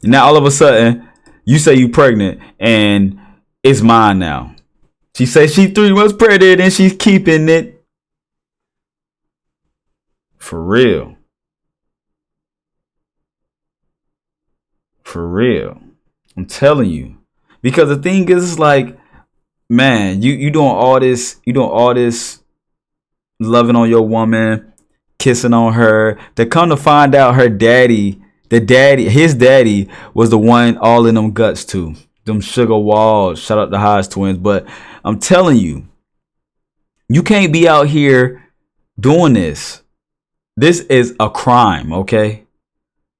And now all of a sudden, you say you pregnant and it's mine now. She says she 3 months pregnant and she's keeping it. For real. For real. I'm telling you. Because the thing is, like, man, you doing all this, loving on your woman, kissing on her. To come to find out his daddy was the one all in them guts too. Them sugar walls. Shout out to Hodge twins. But I'm telling you, you can't be out here doing this. This is a crime, okay?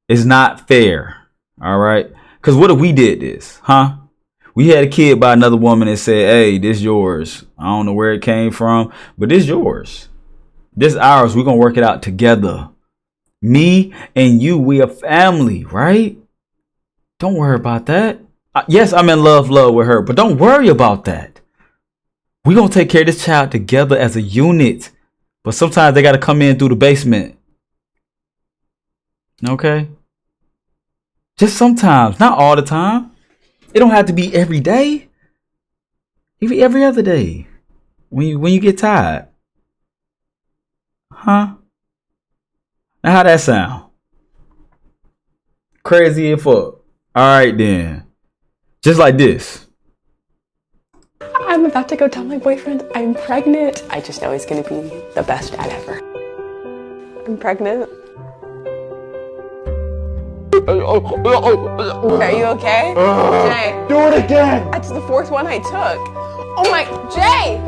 It's not fair. All right. Because what if we did this, huh? We had a kid by another woman and said, hey, this yours. I don't know where it came from, but this yours. This ours. We're going to work it out together. Me and you, we a family, right? Don't worry about that. Yes, I'm in love with her, but don't worry about that. We're going to take care of this child together as a unit. But sometimes they got to come in through the basement. Okay? Just sometimes, not all the time. It don't have to be every day. Even every other day. When you get tired. Huh? Now how that sound? Crazy as fuck. Alright then. Just like this. I'm about to go tell my boyfriend I'm pregnant. I just know he's gonna be the best dad ever. I'm pregnant. Are you okay? Jay. Do it again! That's the fourth one I took. Oh my, Jay!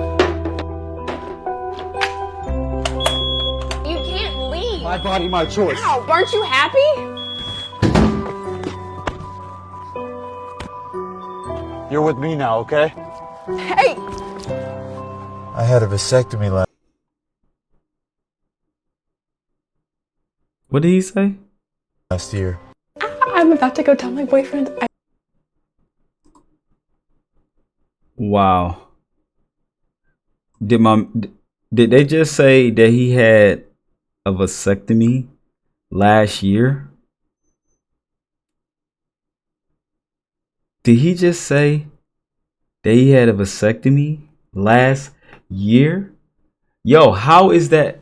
You can't leave. My body, my choice. Ow, aren't you happy? You're with me now, okay? Hey! I had a vasectomy What did he say? last year. I'm about to go tell my boyfriend Wow. Did they just say that he had a vasectomy last year? Did he just say that he had a vasectomy last year? Yo, how is that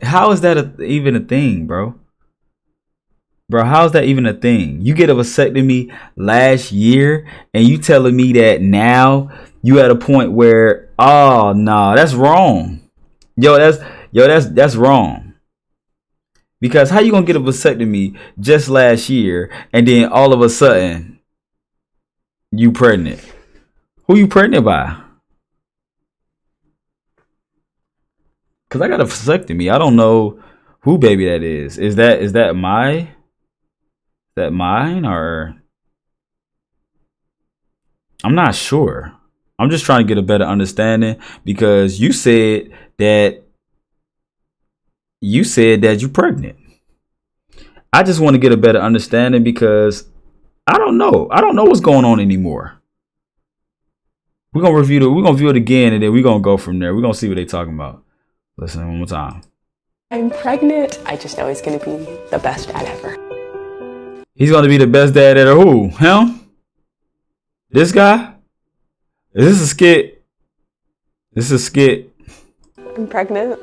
even a thing, bro? Bro, how is that even a thing? You get a vasectomy last year and you telling me that now you at a point where, oh no, that's wrong. That's wrong. Because how you gonna get a vasectomy just last year and then all of a sudden you pregnant? Who you pregnant by? Cause I got a vasectomy. I don't know who baby that is. Is that mine or I'm not sure. I'm just trying to get a better understanding because you said that you're pregnant. I just want to get a better understanding because I don't know. I don't know what's going on anymore. We're gonna view it again and then we're gonna go from there. We're gonna see what they're talking about. Listen one more time. I'm pregnant. I just know he's gonna be the best dad ever. He's gonna be the best dad ever. Who? Him? This guy? Is this a skit? This is a skit. I'm pregnant.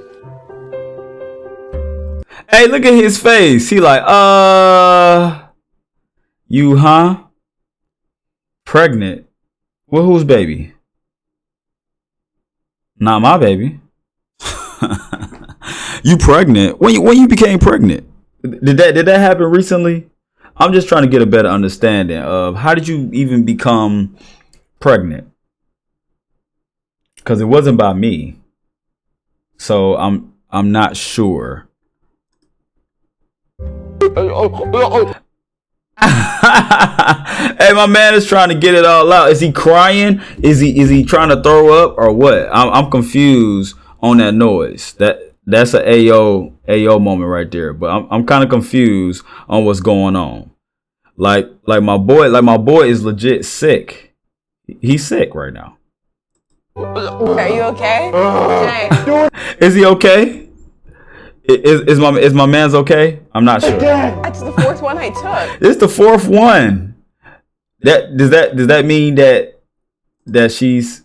Hey, look at his face. He like, you, huh? Pregnant? Well, whose baby? Not my baby. You pregnant? When you became pregnant? Did that happen recently? I'm just trying to get a better understanding of how did you even become pregnant? Because it wasn't by me. So I'm not sure. Hey, my man is trying to get it all out. Is he crying? Is he trying to throw up or what? I'm confused on that noise. That's a Ayo moment right there. But I'm kind of confused on what's going on. Like my boy is legit sick. He's sick right now. Are you okay? Jay. Is he okay? Is my man's okay? I'm not sure. That's the fourth one I took. This is the fourth one. Does that mean that she's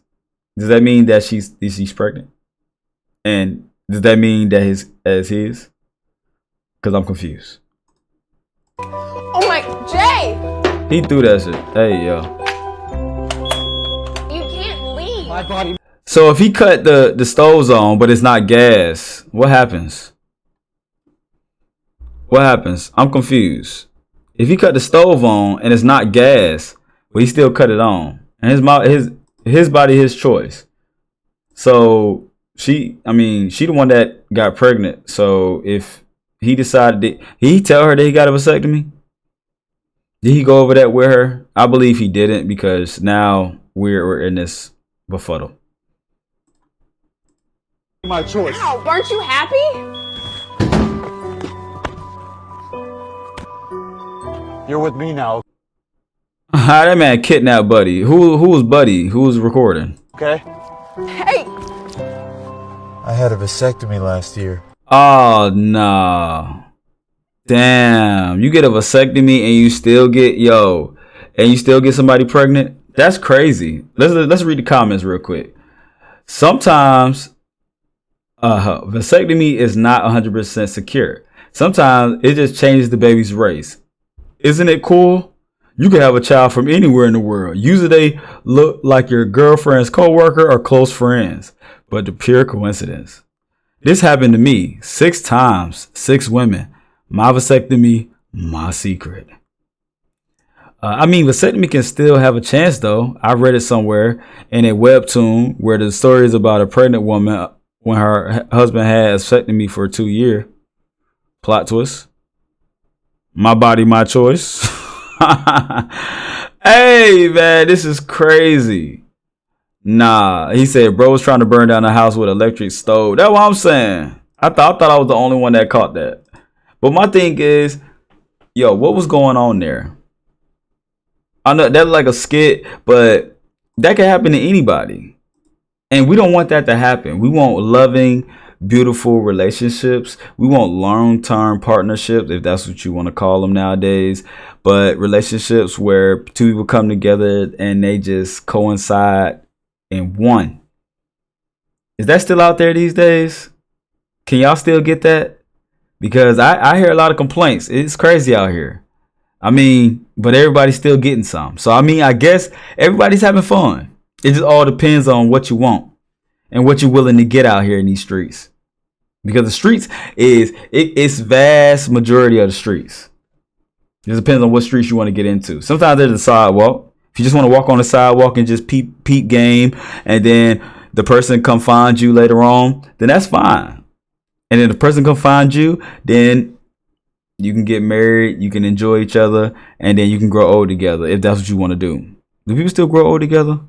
pregnant? And does that mean that his? Because I'm confused. Oh my, Jay! He threw that shit. Hey yo. You can't leave. My body. So if he cut the stoves on, but it's not gas, what happens? What happens? I'm confused. If he cut the stove on and it's not gas, but he still cut it on, and his body, his choice. So she the one that got pregnant. So if he decided, did he tell her that he got a vasectomy? Did he go over that with her? I believe he didn't, because now we're in this befuddle. My choice. Ow, aren't you happy? You're with me now, How that man kidnapped Buddy? Who was Buddy? Who was recording? okay? Hey! I had a vasectomy last year. Oh no. Damn. You get a vasectomy and you still get somebody pregnant? That's crazy. Let's read the comments real quick. Sometimes vasectomy is not 100% secure. Sometimes it just changes the baby's race. Isn't it cool? You can have a child from anywhere in the world. Usually they look like your girlfriend's coworker or close friends, but the pure coincidence. This happened to me 6 times, 6 women. My vasectomy, my secret. Vasectomy can still have a chance though. I read it somewhere in a webtoon where the story is about a pregnant woman when her husband had a vasectomy for 2 years. Plot twist. My body, my choice. Hey man, this is crazy. Nah, he said bro was trying to burn down the house with an electric stove. That's what I'm saying. I thought I was the only one that caught that. But my thing is, what was going on there? I know that's like a skit, but that can happen to anybody. And we don't want that to happen. We want loving, beautiful relationships. We want long-term partnerships, if that's what you want to call them nowadays. But relationships where 2 people come together and they just coincide in one. Is that still out there these days? Can y'all still get that? Because I hear a lot of complaints. It's crazy out here. But everybody's still getting some. So I guess everybody's having fun. It just all depends on what you want and what you're willing to get out here in these streets. Because the streets it's vast majority of the streets. It just depends on what streets you want to get into. Sometimes there's a sidewalk. If you just want to walk on the sidewalk and just peep game, and then the person come find you later on, then that's fine. And then the person come find you, then you can get married, you can enjoy each other, and then you can grow old together if that's what you want to do. Do people still grow old together?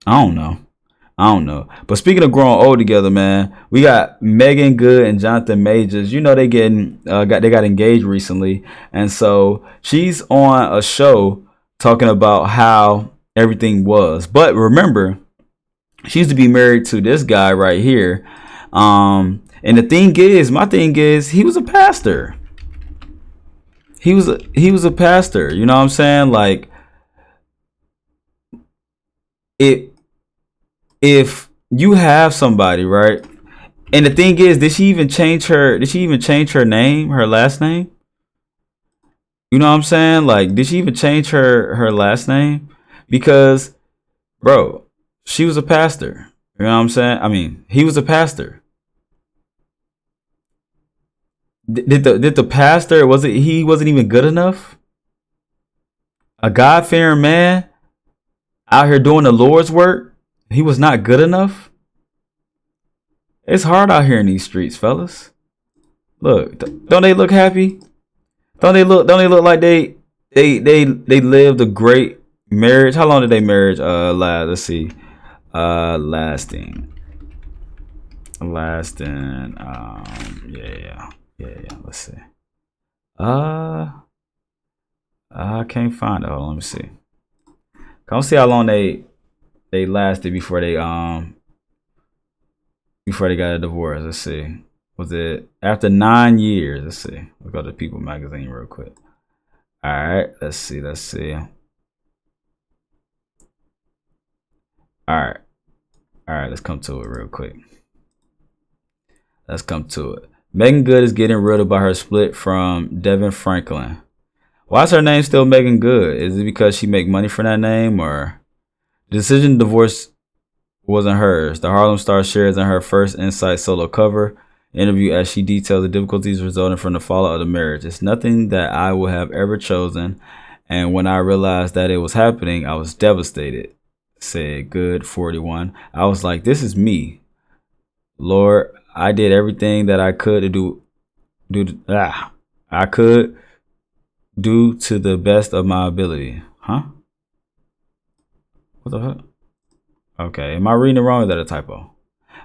I don't know. But speaking of growing old together, man, we got Megan Good and Jonathan Majors. They got engaged recently, and so she's on a show talking about how everything was. But remember, she used to be married to this guy right here. And my thing is, he was a pastor. He was a pastor. You know what I'm saying? Like, if you have somebody, right? And the thing is, did she even change her name, her last name? You know what I'm saying? Like, did she even change her last name? Because, bro, she was a pastor. You know what I'm saying? He was a pastor. Did the pastor, he wasn't even good enough? A God-fearing man out here doing the Lord's work, he was not good enough? It's hard out here in these streets, fellas. Look, don't they look happy? Don't they look like they lived a great marriage? How long did they marriage last? Let's see. Lasting. Yeah. Let's see. I can't find it. Hold on, let me see. I don't see how long they lasted before they got a divorce. Let's see. Was it after 9 years? Let's see. We'll go to People Magazine real quick. All right. Let's see. All right. Let's come to it real quick. Megan Good is getting real about her split from Devin Franklin. Why is her name still Megan Good? Is it because she make money for that name, or The decision to divorce wasn't hers. The Harlem Star shares in her first Insight solo cover interview as she details the difficulties resulting from the fallout of the marriage. It's nothing that I would have ever chosen, and when I realized that it was happening, I was devastated, said Good 41. I was like, this is me. Lord, I did everything that I could to do to the best of my ability. Huh? What the heck? Okay, am I reading it wrong or is that a typo?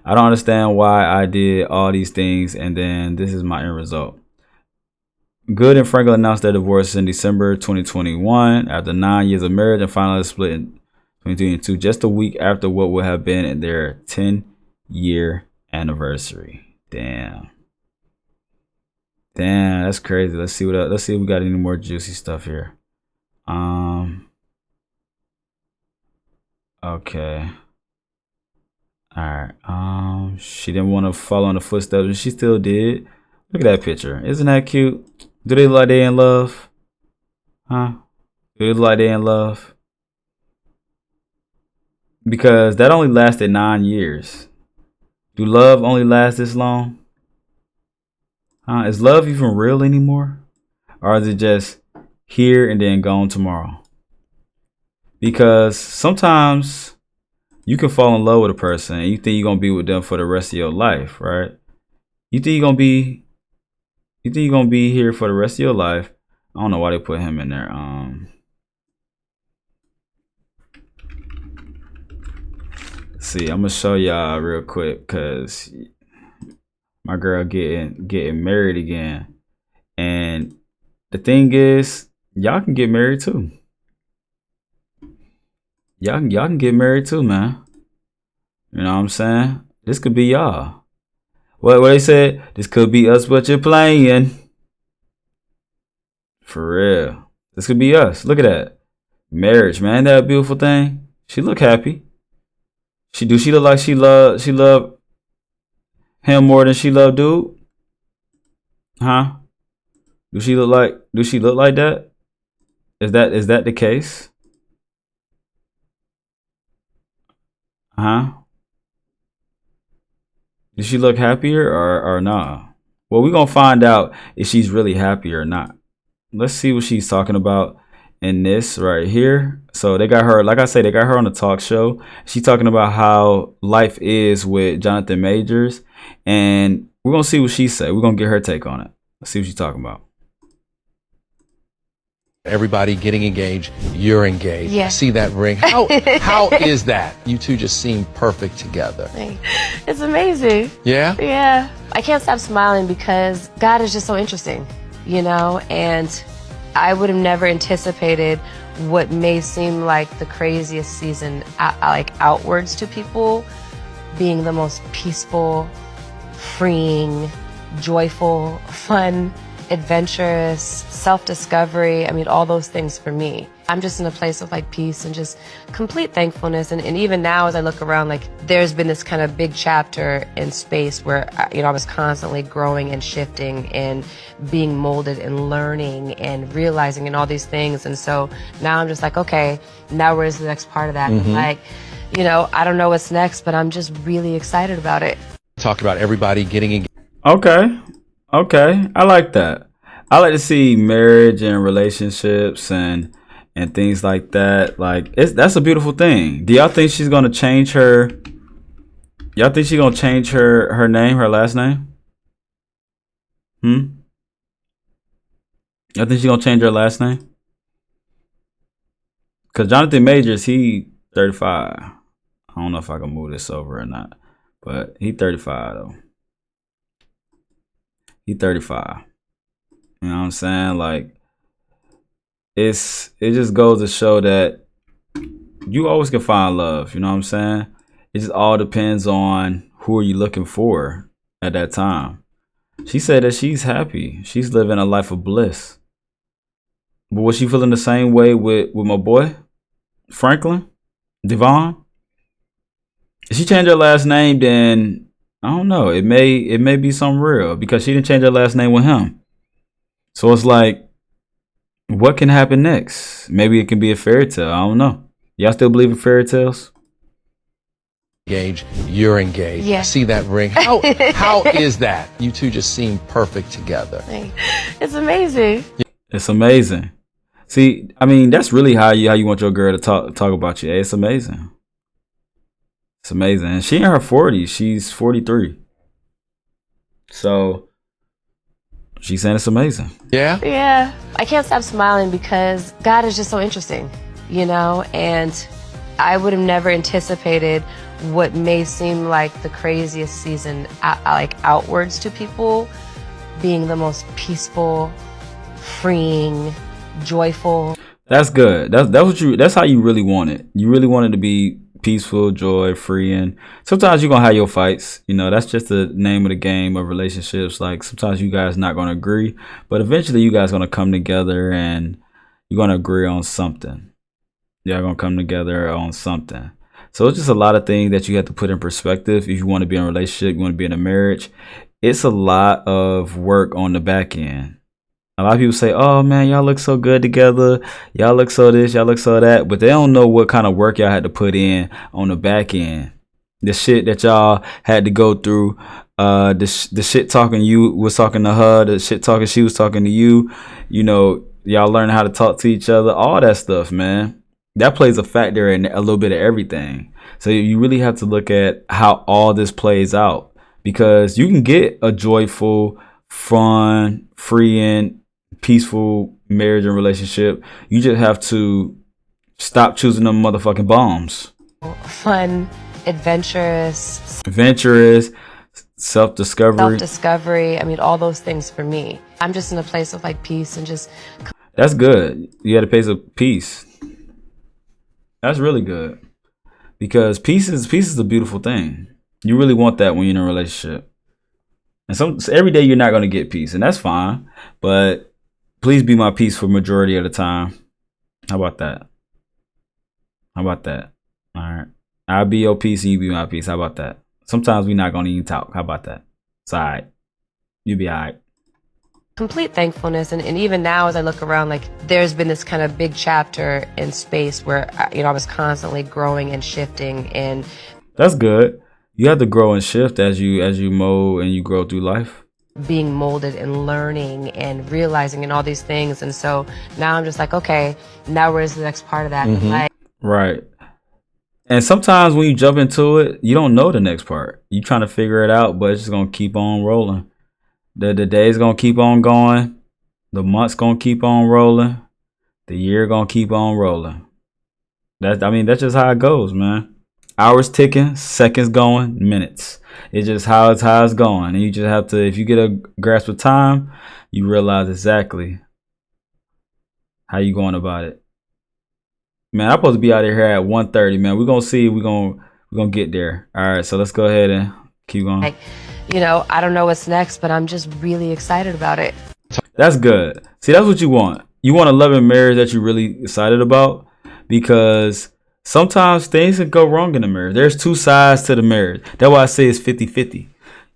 I don't understand why I did all these things and then this is my end result. Good and Franklin announced their divorce in December 2021 after 9 years of marriage and finally split in 2022, just a week after what would have been their 10-year anniversary. Damn, that's crazy. Let's see if we got any more juicy stuff here. Okay. Alright. She didn't want to follow in the footsteps, and she still did. Look at that picture. Isn't that cute? Do they look like they in love? Huh? Do they look like they in love? Because that only lasted 9 years. Do love only last this long? Huh? Is love even real anymore? Or is it just here and then gone tomorrow? Because sometimes you can fall in love with a person and you think you're gonna be with them for the rest of your life, right? You think you're gonna be here for the rest of your life. I don't know why they put him in there. See, I'm gonna show y'all real quick because my girl getting married again. And the thing is, y'all can get married too. Y'all can get married too, man. You know what I'm saying? This could be y'all. What they said? This could be us, but you're playing. For real. This could be us. Look at that. Marriage, man. That beautiful thing. She look happy. She look like she love him more than she love dude? Huh? Do she look like that? Is that the case? Huh? Does she look happier or not? Well, we're gonna find out if she's really happy or not. Let's see what she's talking about in this right here. So they got her, like I said, they got her on a talk show. She's talking about how life is with Jonathan Majors, and we're gonna see what she said. We're gonna get her take on it. Let's see what she's talking about. Everybody getting engaged, you're engaged. Yeah. See that ring? How is that? You two just seem perfect together. It's amazing. Yeah? Yeah. I can't stop smiling because God is just so interesting, you know, and I would have never anticipated what may seem like the craziest season, like outwards to people, being the most peaceful, freeing, joyful, fun, adventurous, self-discovery. I mean, all those things for me. I'm just in a place of like peace and just complete thankfulness. And even now as I look around, like there's been this kind of big chapter in space where, you know, I was constantly growing and shifting and being molded and learning and realizing and all these things. And so now I'm just like, okay, now where's the next part of that? Like, you know, I don't know what's next, but I'm just really excited about it. Talk about everybody getting engaged. Okay, I like that. I like to see marriage and relationships and things like that. Like that's a beautiful thing. Do y'all think she's gonna change her? Y'all think she's gonna change her name, her last name? Y'all think she's gonna change her last name? Cause Jonathan Majors, he 35. I don't know if I can move this over or not, but he 35 though. He 35. You know what I'm saying? Like, it just goes to show that you always can find love. You know what I'm saying? It just all depends on who are you looking for at that time. She said that she's happy. She's living a life of bliss. But was she feeling the same way with my boy, Franklin Devon? If she changed her last name, then I don't know. It may be something real because she didn't change her last name with him. So it's like, what can happen next? Maybe it can be a fairy tale. I don't know. Y'all still believe in fairy tales? Engaged, you're engaged. Yeah. See that ring? How is that? You two just seem perfect together. It's amazing. It's amazing. See, I mean, that's really how you want your girl to talk about you. Hey, it's amazing. It's amazing. And she in her 40s. She's 43. So she's saying it's amazing. Yeah? Yeah. I can't stop smiling because God is just so interesting, you know? And I would have never anticipated what may seem like the craziest season, like outwards to people, being the most peaceful, freeing, joyful. That's good. That's how you really want it. You really want it to be peaceful, joy, free, and sometimes you're gonna have your fights. You know, that's just the name of the game of relationships. Like sometimes you guys not gonna agree, but eventually you guys gonna come together and you're gonna agree on something. Y'all gonna come together on something. So it's just a lot of things that you have to put in perspective. If you want to be in a relationship, you want to be in a marriage, it's a lot of work on the back end. A lot of people say, oh man, y'all look so good together. Y'all look so this, y'all look so that. But they don't know what kind of work y'all had to put in on the back end. The shit that y'all had to go through. The shit talking you was talking to her. The shit talking she was talking to you. You know, y'all learn how to talk to each other. All that stuff, man. That plays a factor in a little bit of everything. So you really have to look at how all this plays out. Because you can get a joyful, fun, freeing, peaceful marriage and relationship. You just have to stop choosing them motherfucking bombs. Fun, adventurous, self-discovery. I mean, all those things for me. I'm just in a place of like peace and just. That's good. You had a place of peace. That's really good. Because peace is a beautiful thing. You really want that when you're in a relationship. And so every day you're not going to get peace, and that's fine. But please be my peace for majority of the time. How about that? All right. I'll be your peace and you be my peace. How about that? Sometimes we're not going to even talk. How about that? It's all right. You be all right. Complete thankfulness. And even now as I look around, like there's been this kind of big chapter in space where, you know, I was constantly growing and shifting. And that's good. You have to grow and shift as you mold and you grow through life. Being molded and learning and realizing and all these things. And so now I'm just like, okay, now where's the next part of that? Like, right. And sometimes when you jump into it, you don't know the next part. You're trying to figure it out, but it's just going to keep on rolling. The day's going to keep on going. The month's going to keep on rolling. The year going to keep on rolling. That's just how it goes, man. Hours ticking, seconds going, minutes. It's just how it's going. And you just have to, if you get a grasp of time, you realize exactly how you going about it. Man, I'm supposed to be out of here at 1:30, man. We're going to see. We're going to get there. All right, so let's go ahead and keep going. Like, you know, I don't know what's next, but I'm just really excited about it. That's good. See, that's what you want. You want a loving marriage that you're really excited about, because sometimes things can go wrong in the marriage. There's two sides to the marriage. That's why I say it's 50-50.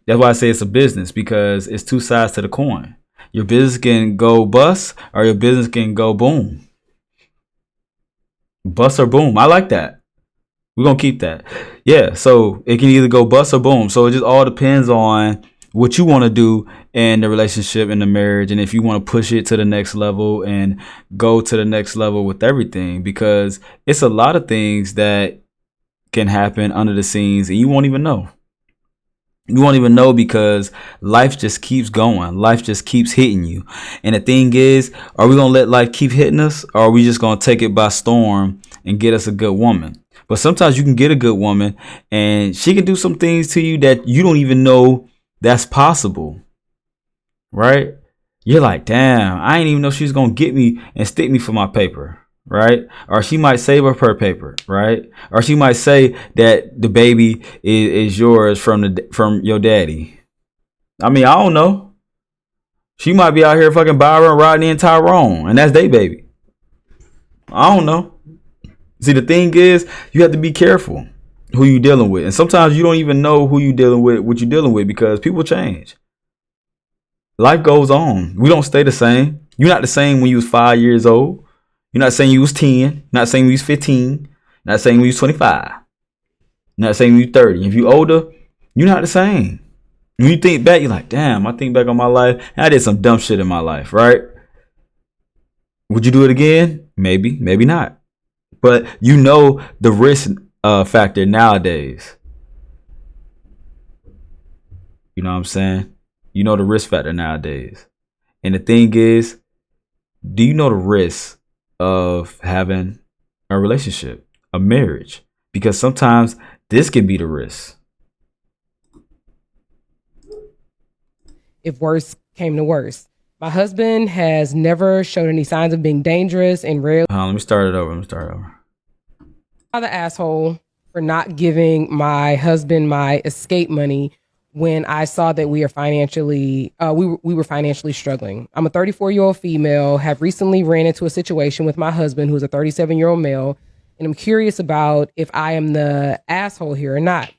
That's why I say it's a business, because it's two sides to the coin. Your business can go bust or your business can go boom. Bust or boom. I like that. We're going to keep that. Yeah, so it can either go bust or boom. So it just all depends on what you want to do in the relationship, in the marriage, and if you want to push it to the next level and go to the next level with everything, because it's a lot of things that can happen under the scenes and you won't even know. You won't even know, because life just keeps going. Life just keeps hitting you. And the thing is, are we going to let life keep hitting us, or are we just going to take it by storm and get us a good woman? But sometimes you can get a good woman and she can do some things to you that you don't even know that's possible. Right? You're like, damn, I didn't even know she was going to get me and stick me for my paper. Right? Or she might save up her paper. Right? Or she might say that the baby is yours from your daddy. I mean, I don't know. She might be out here fucking Byron, Rodney, and Tyrone, and that's their baby. I don't know. See, the thing is, you have to be careful who you dealing with. And sometimes you don't even know who you dealing with, what you're dealing with, because people change. Life goes on. We don't stay the same. You're not the same when you was 5 years old. You're not saying you was 10. You're not saying you was 15. Not saying when you're 25. Not saying when you're 30. If you're older, you're not the same. When you think back, you're like, damn, I think back on my life, and I did some dumb shit in my life, right? Would you do it again? Maybe, maybe not. But you know the risk factor nowadays. You know what I'm saying? You know the risk factor nowadays. And the thing is, do you know the risk of having a relationship, a marriage? Because sometimes this can be the risk. If worse came to worse. My husband has never showed any signs of being dangerous and rarely. Let me start it over. The asshole for not giving my husband my escape money when I saw that we were financially struggling. I'm a 34-year-old female, have recently ran into a situation with my husband, who's a 37-year-old male, and I'm curious about if I am the asshole here or not.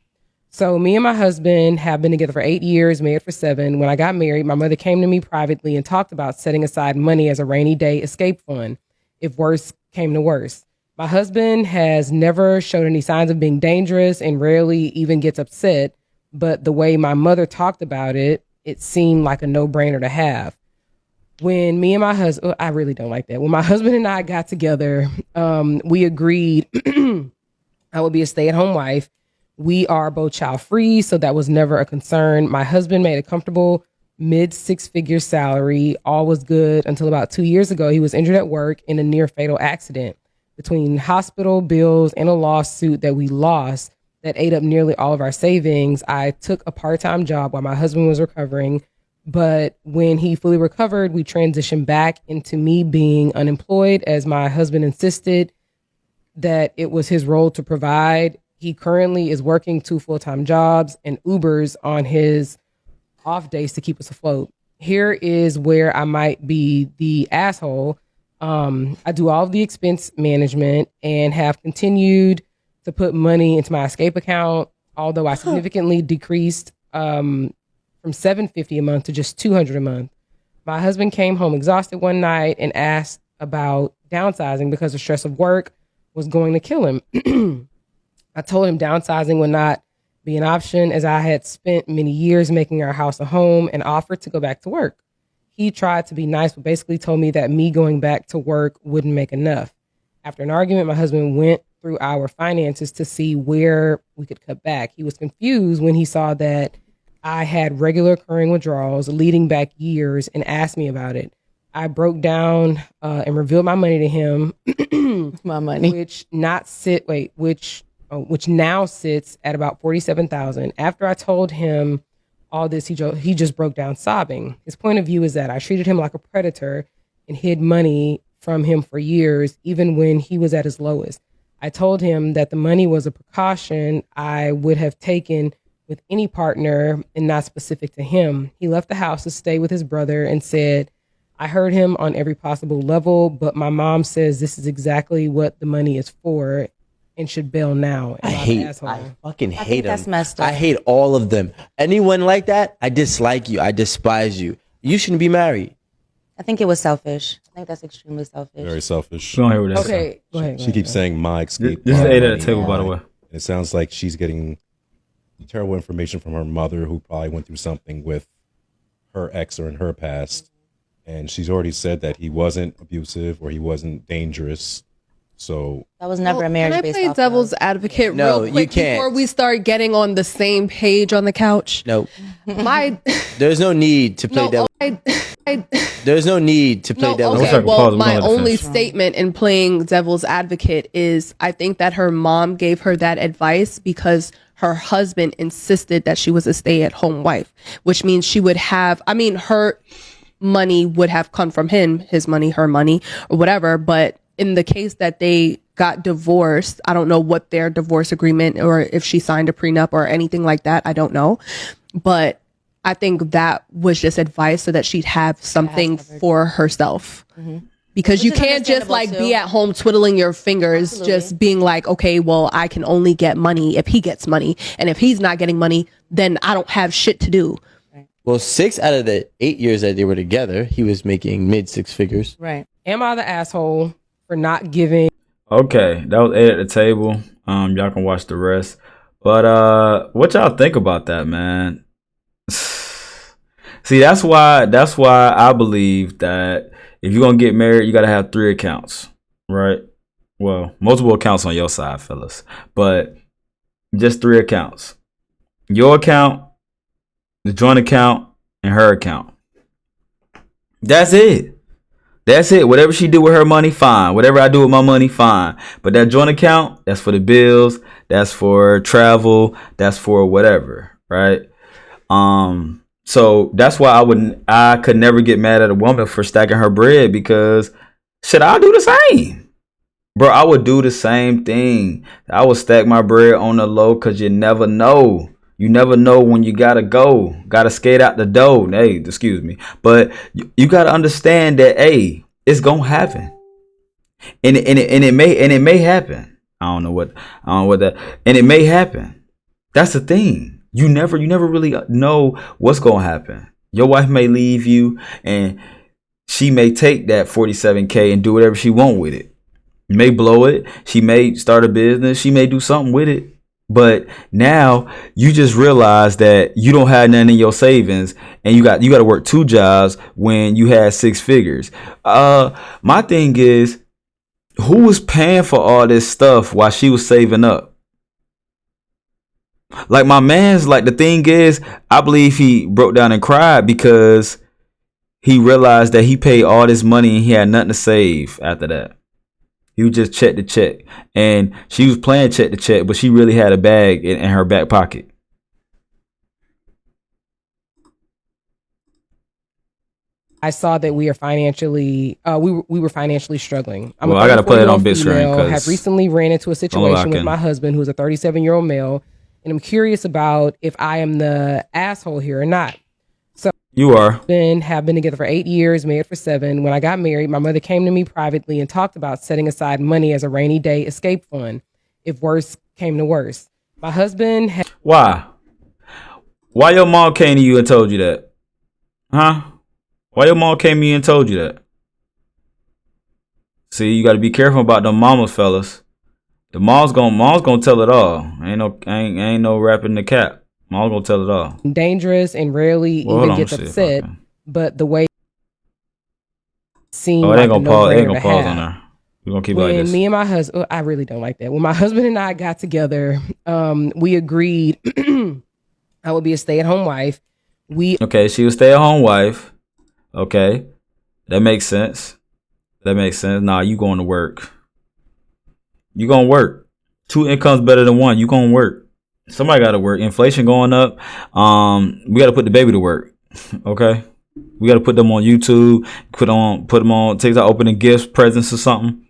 So me and my husband have been together for 8 years, married for 7. When I got married, my mother came to me privately and talked about setting aside money as a rainy day escape fund if worse came to worse. My husband has never showed any signs of being dangerous and rarely even gets upset, but the way my mother talked about it, it seemed like a no-brainer to have. When me and my husband, I really don't like that. When my husband and I got together, we agreed I would be a stay-at-home wife. We are both child-free, so that was never a concern. My husband made a comfortable mid-six-figure salary. All was good until about 2 years ago. He was injured at work in a near-fatal accident. Between hospital bills and a lawsuit that we lost that ate up nearly all of our savings, I took a part-time job while my husband was recovering. But when he fully recovered, we transitioned back into me being unemployed as my husband insisted that it was his role to provide. He currently is working 2 full-time jobs and Ubers on his off days to keep us afloat. Here is where I might be the asshole. I do all of the expense management and have continued to put money into my escape account, although I significantly decreased from $750 a month to just $200 a month. My husband came home exhausted one night and asked about downsizing because the stress of work was going to kill him. I told him downsizing would not be an option as I had spent many years making our house a home and offered to go back to work. He tried to be nice, but basically told me that me going back to work wouldn't make enough. After an argument, my husband went through our finances to see where we could cut back. He was confused when he saw that I had regular occurring withdrawals leading back years and asked me about it. I broke down and revealed my money to him. My money. Which now sits at about $47,000. After I told him all this, he just broke down sobbing. His point of view is that I treated him like a predator and hid money from him for years, even when he was at his lowest. I told him that the money was a precaution I would have taken with any partner and not specific to him. He left the house to stay with his brother and said, I heard him on every possible level, but my mom says this is exactly what the money is for and should bail now. I fucking hate them. That's messed up. I hate all of them. Anyone like that, I dislike you. I despise you. You shouldn't be married. I think it was selfish. I think that's extremely selfish. Very selfish. Go ahead with that. Okay, go ahead. She keeps saying my escape. This is my 8 at money, the table, by the my- way. It sounds like she's getting terrible information from her mother, who probably went through something with her ex or in her past. And she's already said that he wasn't abusive or he wasn't dangerous. So That was never a marriage Can I based play off devil's advocate No, real you quick can't. before we start getting on the same page on the couch? No, My there's no need to play devil. There's no need to play no, devil's okay. advocate. Well, my only statement in playing devil's advocate is I think that her mom gave her that advice because her husband insisted that she was a stay-at-home wife, which means she would have, I mean, her money would have come from him, his money, her money, or whatever. But in the case that they got divorced, I don't know what their divorce agreement or if she signed a prenup or anything like that. I don't know. But I think that was just advice so that she'd have something for herself. Because you Which is can't just like understandable, be too. at home twiddling your fingers, just being like, okay, well, I can only get money if he gets money. And if he's not getting money, then I don't have shit to do. Well, 6 out of the 8 years that they were together, he was making mid 6 figures. Right. Am I the asshole for not giving? Okay, that was 8 at the table. Y'all can watch the rest. But what y'all think about that, man? See, that's why I believe that if you're gonna get married, you gotta have 3 accounts, right? Well, multiple accounts on your side, fellas, but just 3 accounts. Your account, the joint account, and her account. That's it. That's it. Whatever she do with her money, fine. Whatever I do with my money, fine. But that joint account, that's for the bills. That's for travel. That's for whatever, right? So that's why I could never get mad at a woman for stacking her bread, because shit, I'll do the same. Bro, I would do the same thing. I would stack my bread on the low, because you never know. You never know when you gotta go. Gotta skate out the door. Hey, excuse me. But you gotta understand that, hey, it's gonna happen. And it may happen. I don't know what that, and it may happen. That's the thing. You never really know what's gonna happen. Your wife may leave you, and she may take that 47K and do whatever she want with it. May blow it. She may start a business. She may do something with it. But now you just realize that you don't have nothing in your savings, and you got to work 2 jobs when you had 6 figures. My thing is, who was paying for all this stuff while she was saving up? Like my man's, like, the thing is, I believe he broke down and cried because he realized that he paid all this money and he had nothing to save after that. He was just check to check, and she was playing check to check, but she really had a bag in her back pocket. I saw that we are financially, we were financially struggling. I got to put it on big screen. Have recently ran into a situation with my husband, who's a 37-year-old male, and I'm curious about if I am the asshole here or not. So you are. Have been together for 8 years, married for 7. When I got married, my mother came to me privately and talked about setting aside money as a rainy day escape fund if worse came to worse. My husband had... Why your mom came to you and told you that? Huh? Why your mom came to you and told you that? See, you got to be careful about them mamas, fellas. The mom's gonna tell it all. Ain't no rapping the cap. Mom's gonna tell it all. Dangerous and rarely even gets upset, but the way seemed they ain't gonna pause on her. We're gonna keep it like this. Me and my husband, I really don't like that. When my husband and I got together, we agreed I would be a stay-at-home wife. Okay, she was stay-at-home wife. Okay, that makes sense. Nah, you going to work. You gonna work. 2 incomes better than 1. You gonna work. Somebody got to work. Inflation going up. We got to put the baby to work. Okay, we got to put them on YouTube. Put them on TikTok, opening gifts, presents, or something.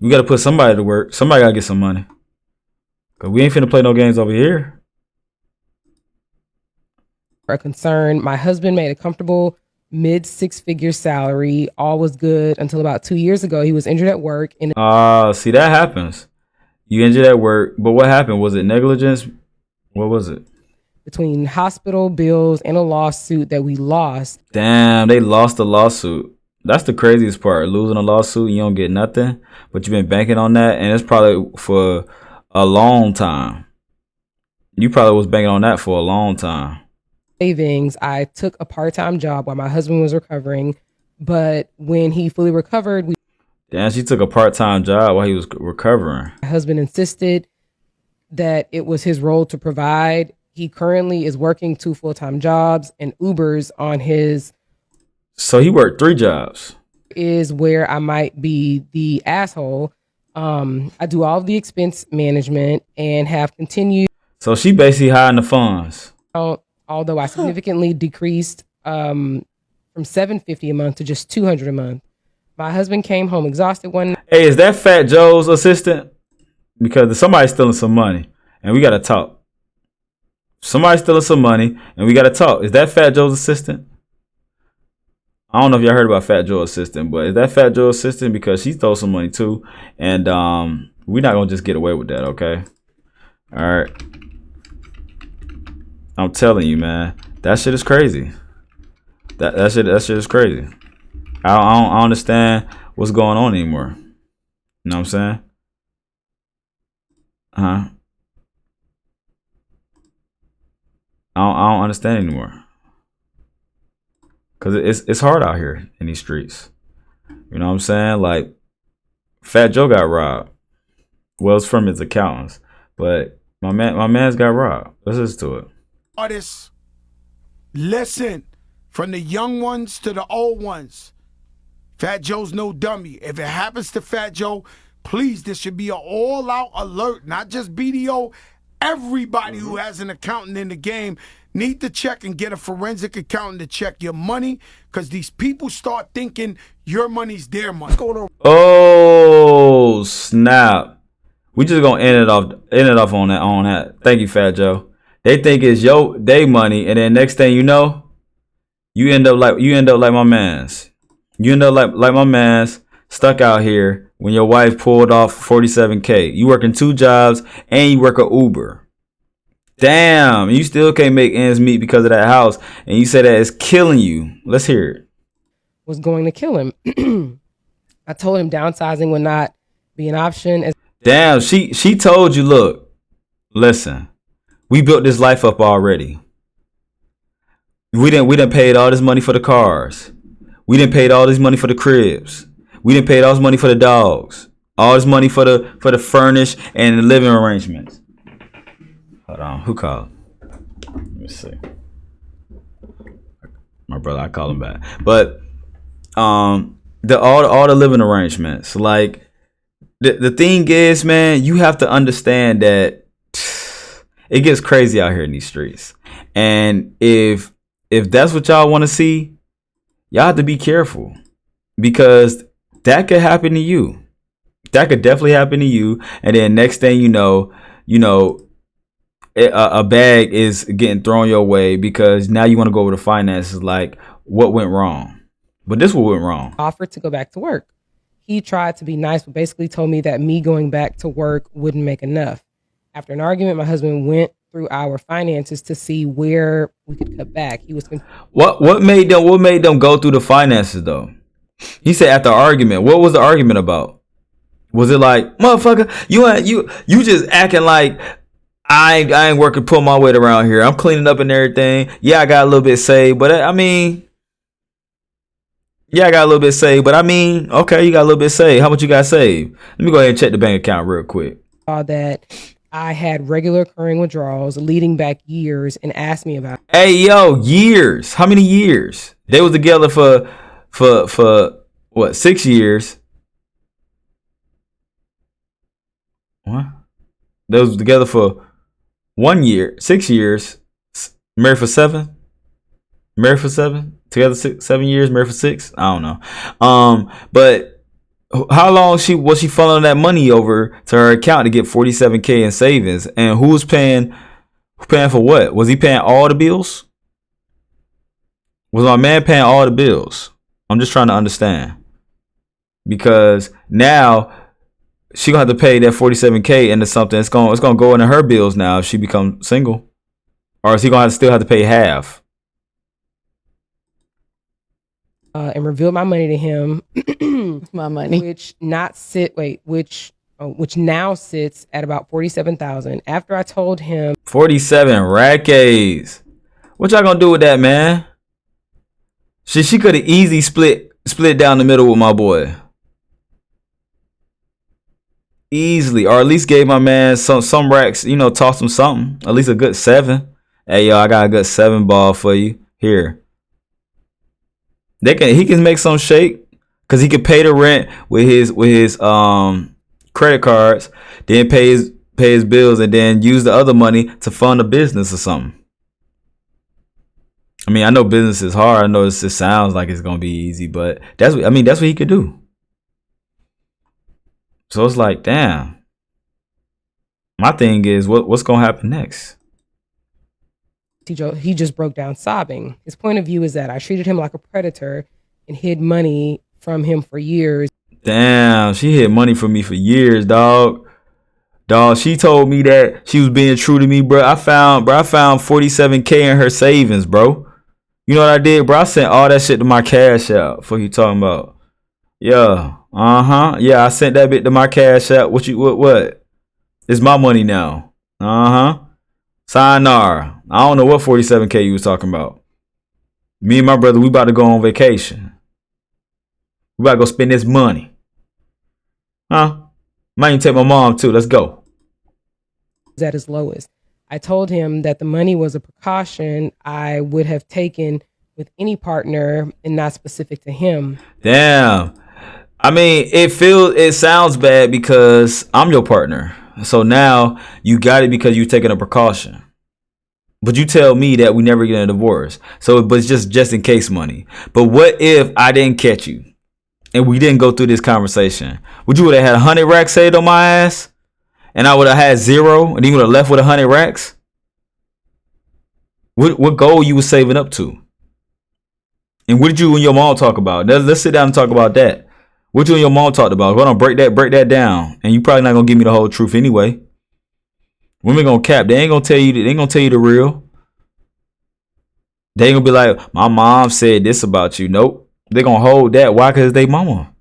We got to put somebody to work. Somebody got to get some money. Cause we ain't finna play no games over here. A concern. My husband made a comfortable mid-6-figure salary. All was good until about 2 years ago. He was injured at work. See, that happens. You injured at work, but what happened? Was it negligence? What was it? Between hospital bills and a lawsuit that we lost. Damn, they lost the lawsuit. That's the craziest part. Losing a lawsuit, you don't get nothing, but you've been banking on that, and it's probably for a long time. You probably was banking on that for a long time. Savings. I took a part-time job while my husband was recovering, but when he fully recovered, Damn, she took a part-time job while he was recovering. My husband insisted that it was his role to provide. He currently is working 2 full-time jobs and Ubers on his... So he worked 3 jobs. Is where I might be the asshole. I do all of the expense management and have continued... So she basically hiding the funds. Although I significantly decreased from $750 a month to just $200 a month. My husband came home exhausted one night. Hey, is that Fat Joe's assistant? Because somebody's stealing some money, and we gotta talk. Somebody's stealing some money, and we gotta talk. Is that Fat Joe's assistant? I don't know if y'all heard about Fat Joe's assistant, but is that Fat Joe's assistant? Because she stole some money too, and we're not gonna just get away with that, okay? All right. I'm telling you, man, that shit is crazy. That shit is crazy. I don't understand what's going on anymore. You know what I'm saying? I don't understand anymore. Cause it's hard out here in these streets. You know what I'm saying? Like Fat Joe got robbed. Well, it's from his accountants, but my man's got robbed. Let's listen to it. Artists, listen, from the young ones to the old ones. Fat Joe's no dummy. If it happens to Fat Joe, please, this should be an all-out alert, not just BDO. Everybody who has an accountant in the game need to check and get a forensic accountant to check your money, because these people start thinking your money's their money. What's going on? Oh snap! We just gonna end it off on that. Thank you, Fat Joe. They think it's they money, and then next thing you know, you end up like my man's. You end up like my man's, stuck out here when your wife pulled off $47K. You working 2 jobs and you work a Uber. Damn, you still can't make ends meet because of that house, and you say that it's killing you. Let's hear it. Was going to kill him. I told him downsizing would not be an option. Damn, she told you, look, listen, we built this life up already. We didn't pay all this money for the cars. We didn't pay all this money for the cribs. We didn't pay all this money for the dogs. All this money for the furnish and the living arrangements. Hold on, who called? Let me see. My brother, I called him back. But all the living arrangements, like the thing is, man, you have to understand that it gets crazy out here in these streets. And if that's what y'all want to see, y'all have to be careful, because that could happen to you. That could definitely happen to you. And then next thing you know, a bag is getting thrown your way because now you want to go over the finances. Like, what went wrong? But this what went wrong. Offered to go back to work. He tried to be nice, but basically told me that me going back to work wouldn't make enough. After an argument, my husband went through our finances to see where we could cut back. He was what made them go through the finances though? He said after argument. What was the argument about? Was it like, motherfucker, you just acting like I ain't working, pull my weight around here. I'm cleaning up and everything. Yeah, I got a little bit saved, but I mean, okay, you got a little bit saved. How much you got saved? Let me go ahead and check the bank account real quick. Saw that I had regular occurring withdrawals leading back years and asked me about it. Hey, yo, years. How many years? They was together for what, 6 years? What? They was together for 1 year, 6 years, married for 7. Married for 7, together 7 years, married for 6. I don't know. But how long was she funneling that money over to her account to get $47K in savings? And who was paying for what? Was he paying all the bills? Was my man paying all the bills? I'm just trying to understand, because now she gonna have to pay that $47K into something. It's gonna go into her bills now if she becomes single, or is he gonna still have to pay half? And revealed my money to him. My money, which now sits at about $47,000. After I told him 47 rackets. What y'all gonna do with that, man? She could have easily split down the middle with my boy. Easily, or at least gave my man some racks, tossed him something. At least a good 7. Hey, yo, I got a good 7 ball for you. Here. He can make some shake, because he can pay the rent with his credit cards, then pay his bills, and then use the other money to fund a business or something. I mean, I know business is hard. I know it sounds like it's gonna be easy, but that's what he could do. So it's like, damn. My thing is, what's gonna happen next? He just broke down sobbing. His point of view is that I treated him like a predator and hid money from him for years. Damn, she hid money from me for years, dog. She told me that she was being true to me, bro. I found $47K in her savings, bro. You know what I did, bro? I sent all that shit to my Cash App. What you talking about? Yeah. Yeah, I sent that bit to my Cash App. What? It's my money now. Sayonara. I don't know what 47K you was talking about. Me and my brother, we about to go on vacation. We about to go spend this money. Might even take my mom too. Let's go. At his lowest. I told him that the money was a precaution I would have taken with any partner and not specific to him. Damn. I mean, it sounds bad because I'm your partner. So now you got it because you're taking a precaution. But you tell me that we never get a divorce. So, but it's just in case money. But what if I didn't catch you and we didn't go through this conversation? Would you would have had 100 racks saved on my ass? And I would have had 0 and you would have left with 100 racks? What goal you was saving up to? And what did you and your mom talk about? Let's sit down and talk about that. What you and your mom talked about? We're gonna break that down. And you probably not gonna give me the whole truth anyway. Women gonna cap. They ain't gonna tell you the real. They ain't gonna be like, my mom said this about you. Nope. They gonna hold that. Why? Because they mama.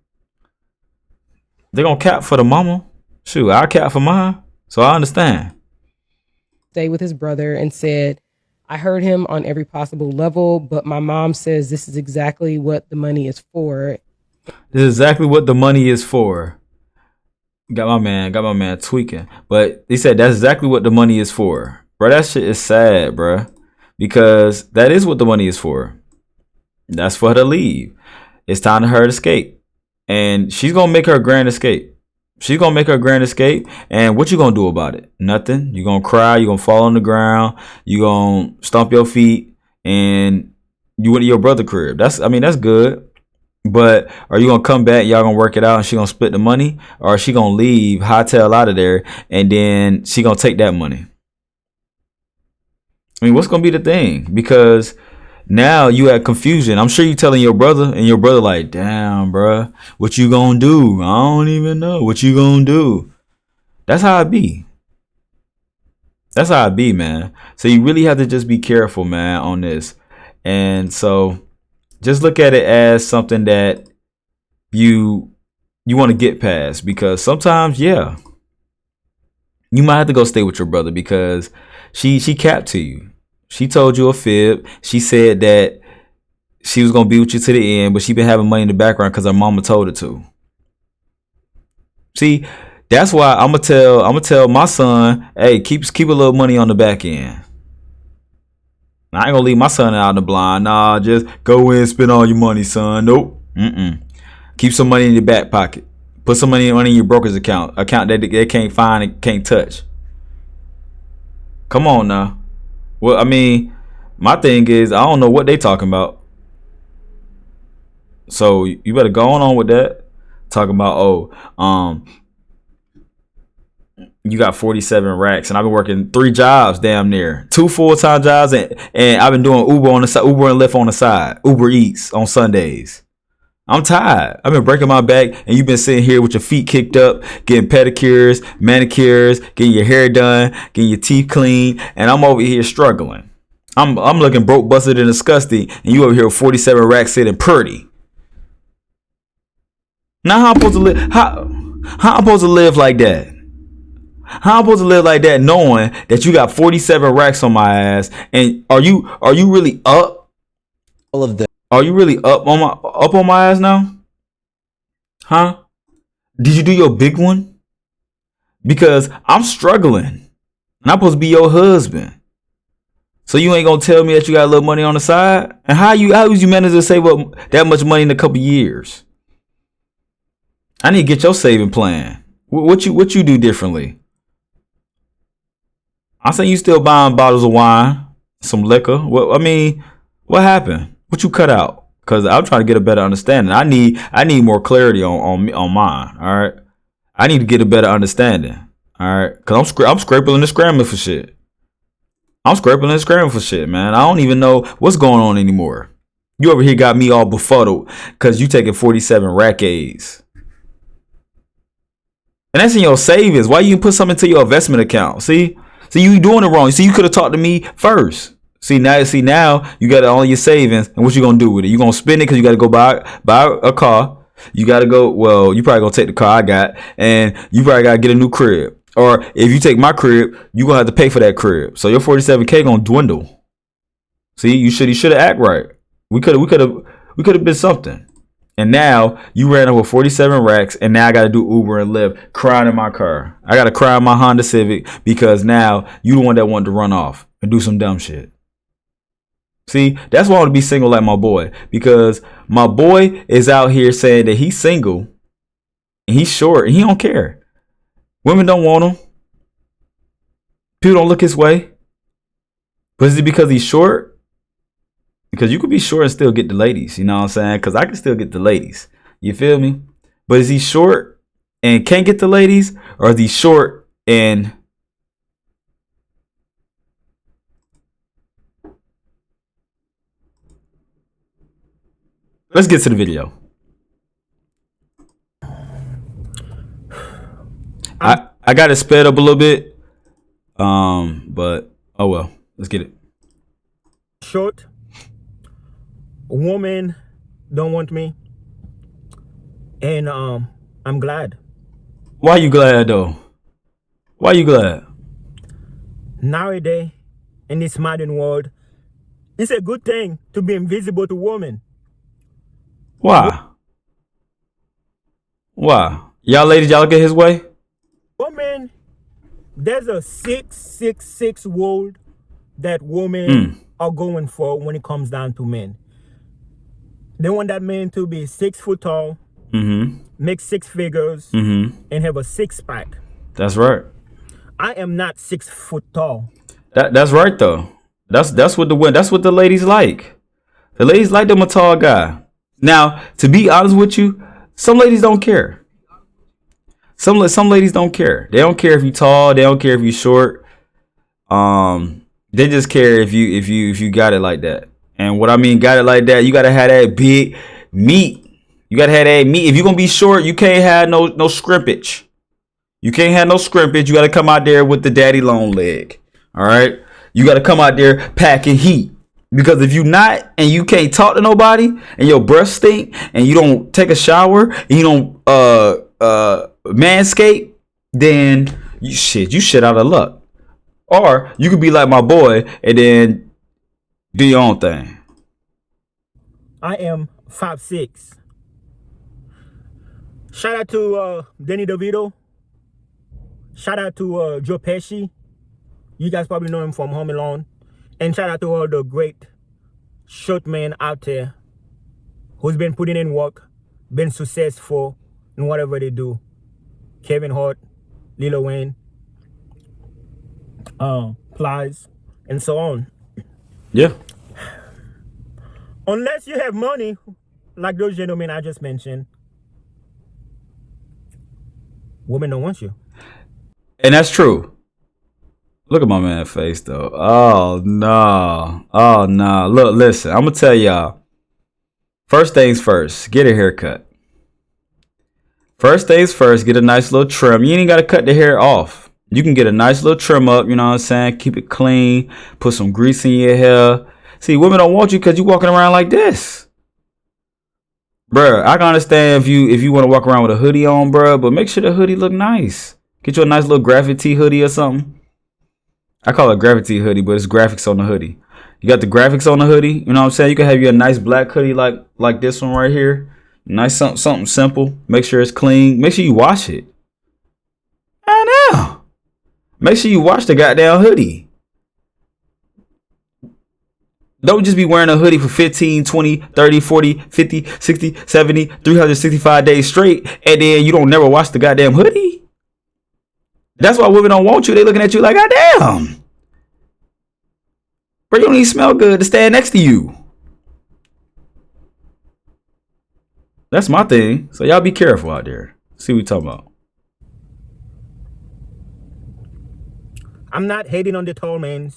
They gonna cap for the mama. Shoot, I cap for mine. So I understand. Stay with his brother and said, I heard him on every possible level, but my mom says this is exactly what the money is for. This is exactly what the money is for. Got my man tweaking. But he said that's exactly what the money is for. Bro, that shit is sad, bro. Because that is what the money is for. That's for her to leave. It's time for her to escape. And she's gonna make her grand escape. She's gonna make her grand escape. And what you gonna do about it? Nothing. You're gonna cry, you're gonna fall on the ground, you're gonna stomp your feet, and you went to your brother's crib. That's good. But are you gonna come back, y'all gonna work it out and she gonna split the money? Or is she gonna leave, hightail out of there, and then she gonna take that money? I mean, what's gonna be the thing? Because now you had confusion. I'm sure you telling your brother, and your brother like, damn, bruh, what you gonna do? I don't even know. What you gonna do? That's how it be. That's how it be, man. So you really have to just be careful, man, on this. And so just look at it as something that you want to get past, because sometimes, yeah, you might have to go stay with your brother because she capped to you. She told you a fib. She said that she was gonna be with you to the end, but she been having money in the background because her mama told her to. See, that's why I'm gonna tell my son, hey, keep a little money on the back end. I ain't gonna leave my son out in the blind. Nah, just go in and spend all your money, son. Nope. Keep some money in your back pocket. Put some money in your broker's account that they can't find and can't touch. Come on now. Well, I mean, my thing is, I don't know what they talking about. So you better go on with that. Talking about, you got 47 racks, and I've been working 3 jobs, damn near 2 full-time jobs, and I've been doing Uber on the side, Uber and Lyft on the side, Uber Eats on Sundays. I'm tired. I've been breaking my back, and you've been sitting here with your feet kicked up, getting pedicures, manicures, getting your hair done, getting your teeth clean, and I'm over here struggling. I'm looking broke, busted, and disgusting, and you over here with 47 racks sitting pretty. Now how I'm supposed to live? How I'm supposed to live like that? How I'm supposed to live like that, knowing that you got 47 racks on my ass? And are you really up? All of them. Are you really up on my ass now? Huh? Did you do your big one? Because I'm struggling, and I'm supposed to be your husband. So you ain't gonna tell me that you got a little money on the side? And how is you manage to save up that much money in a couple years? I need to get your saving plan. What you do differently? I say you still buying bottles of wine, some liquor. What happened? What you cut out? Because I'm trying to get a better understanding. I need more clarity on mine. All right, I need to get a better understanding. All right, because I'm scraping and scrambling for shit. I'm scraping and scrambling for shit, man. I don't even know what's going on anymore. You over here got me all befuddled because you taking 47 rack A's. And that's in your savings. Why you put something into your investment account? See, you doing it wrong. See, you could have talked to me first. See now you got all your savings, and what you gonna do with it? You gonna spend it because you got to go buy a car. You got to go. Well, you probably gonna take the car I got, and you probably gotta get a new crib. Or if you take my crib, you gonna have to pay for that crib. So your 47K gonna dwindle. See, you should have act right. We could have been something. And now you ran over 47 racks, and now I gotta do Uber and Lyft, crying in my car. I gotta cry in my Honda Civic because now you the one that wanted to run off and do some dumb shit. See, that's why I want to be single like my boy, because my boy is out here saying that he's single and he's short and he don't care. Women don't want him. People don't look his way. But is it because he's short? Because you could be short and still get the ladies, you know what I'm saying? Because I can still get the ladies. You feel me? But is he short and can't get the ladies? Or is he short and let's get to the video. I got it sped up a little bit. But oh well. Let's get it. Short. Women don't want me. And I'm glad. Why you glad though? Why you glad? Nowadays, in this modern world, it's a good thing to be invisible to women. Why? Why? Y'all ladies, y'all get his way? Women, there's a 666 world that women are going for when it comes down to men. They want that man to be 6 foot tall, make 6 figures, and have a 6-pack. That's right. I am not 6 foot tall. That's right though. That's what the ladies like. The ladies like them a tall guy. Now, to be honest with you, some ladies don't care. Some ladies don't care. They don't care if you tall. They don't care if you short. They just care if you got it like that. And what I mean, got it like that, you gotta have that big meat. You gotta have that meat. If you're gonna be short, you can't have no scrimpage. You can't have no scrimpage. You gotta come out there with the daddy long leg. All right. You gotta come out there packing heat. Because if you not and you can't talk to nobody and your breath stink and you don't take a shower and you don't manscape, then you shit out of luck. Or you could be like my boy and then do your own thing. I am 5'6". Shout out to Danny DeVito. Shout out to Joe Pesci. You guys probably know him from Home Alone. And shout out to all the great short men out there who's been putting in work, been successful in whatever they do. Kevin Hart, Lil Wayne, Plies, and so on. Yeah. Unless you have money, like those gentlemen I just mentioned, women don't want you. And that's true. Look at my man's face though. Oh no. Oh no. Look, listen, I'm gonna tell y'all. First things first, get a haircut. First things first, get a nice little trim. You ain't gotta cut the hair off. You can get a nice little trim up, you know what I'm saying? Keep it clean, put some grease in your hair. See, women don't want you because you walking around like this. Bruh, I can understand if you want to walk around with a hoodie on, bruh, but make sure the hoodie look nice. Get you a nice little graphic tee hoodie or something. I call it graphic tee hoodie, but it's graphics on the hoodie. You got the graphics on the hoodie, you know what I'm saying? You can have you a nice black hoodie like this one right here. Nice something simple. Make sure it's clean. Make sure you wash it. I know. Make sure you wash the goddamn hoodie. Don't just be wearing a hoodie for 15, 20, 30, 40, 50, 60, 70, 365 days straight, and then you don't never wash the goddamn hoodie. That's why women don't want you. They looking at you like, goddamn. Bro, you don't even smell good to stand next to you. That's my thing. So y'all be careful out there. See what we talking about. I'm not hating on the tall men.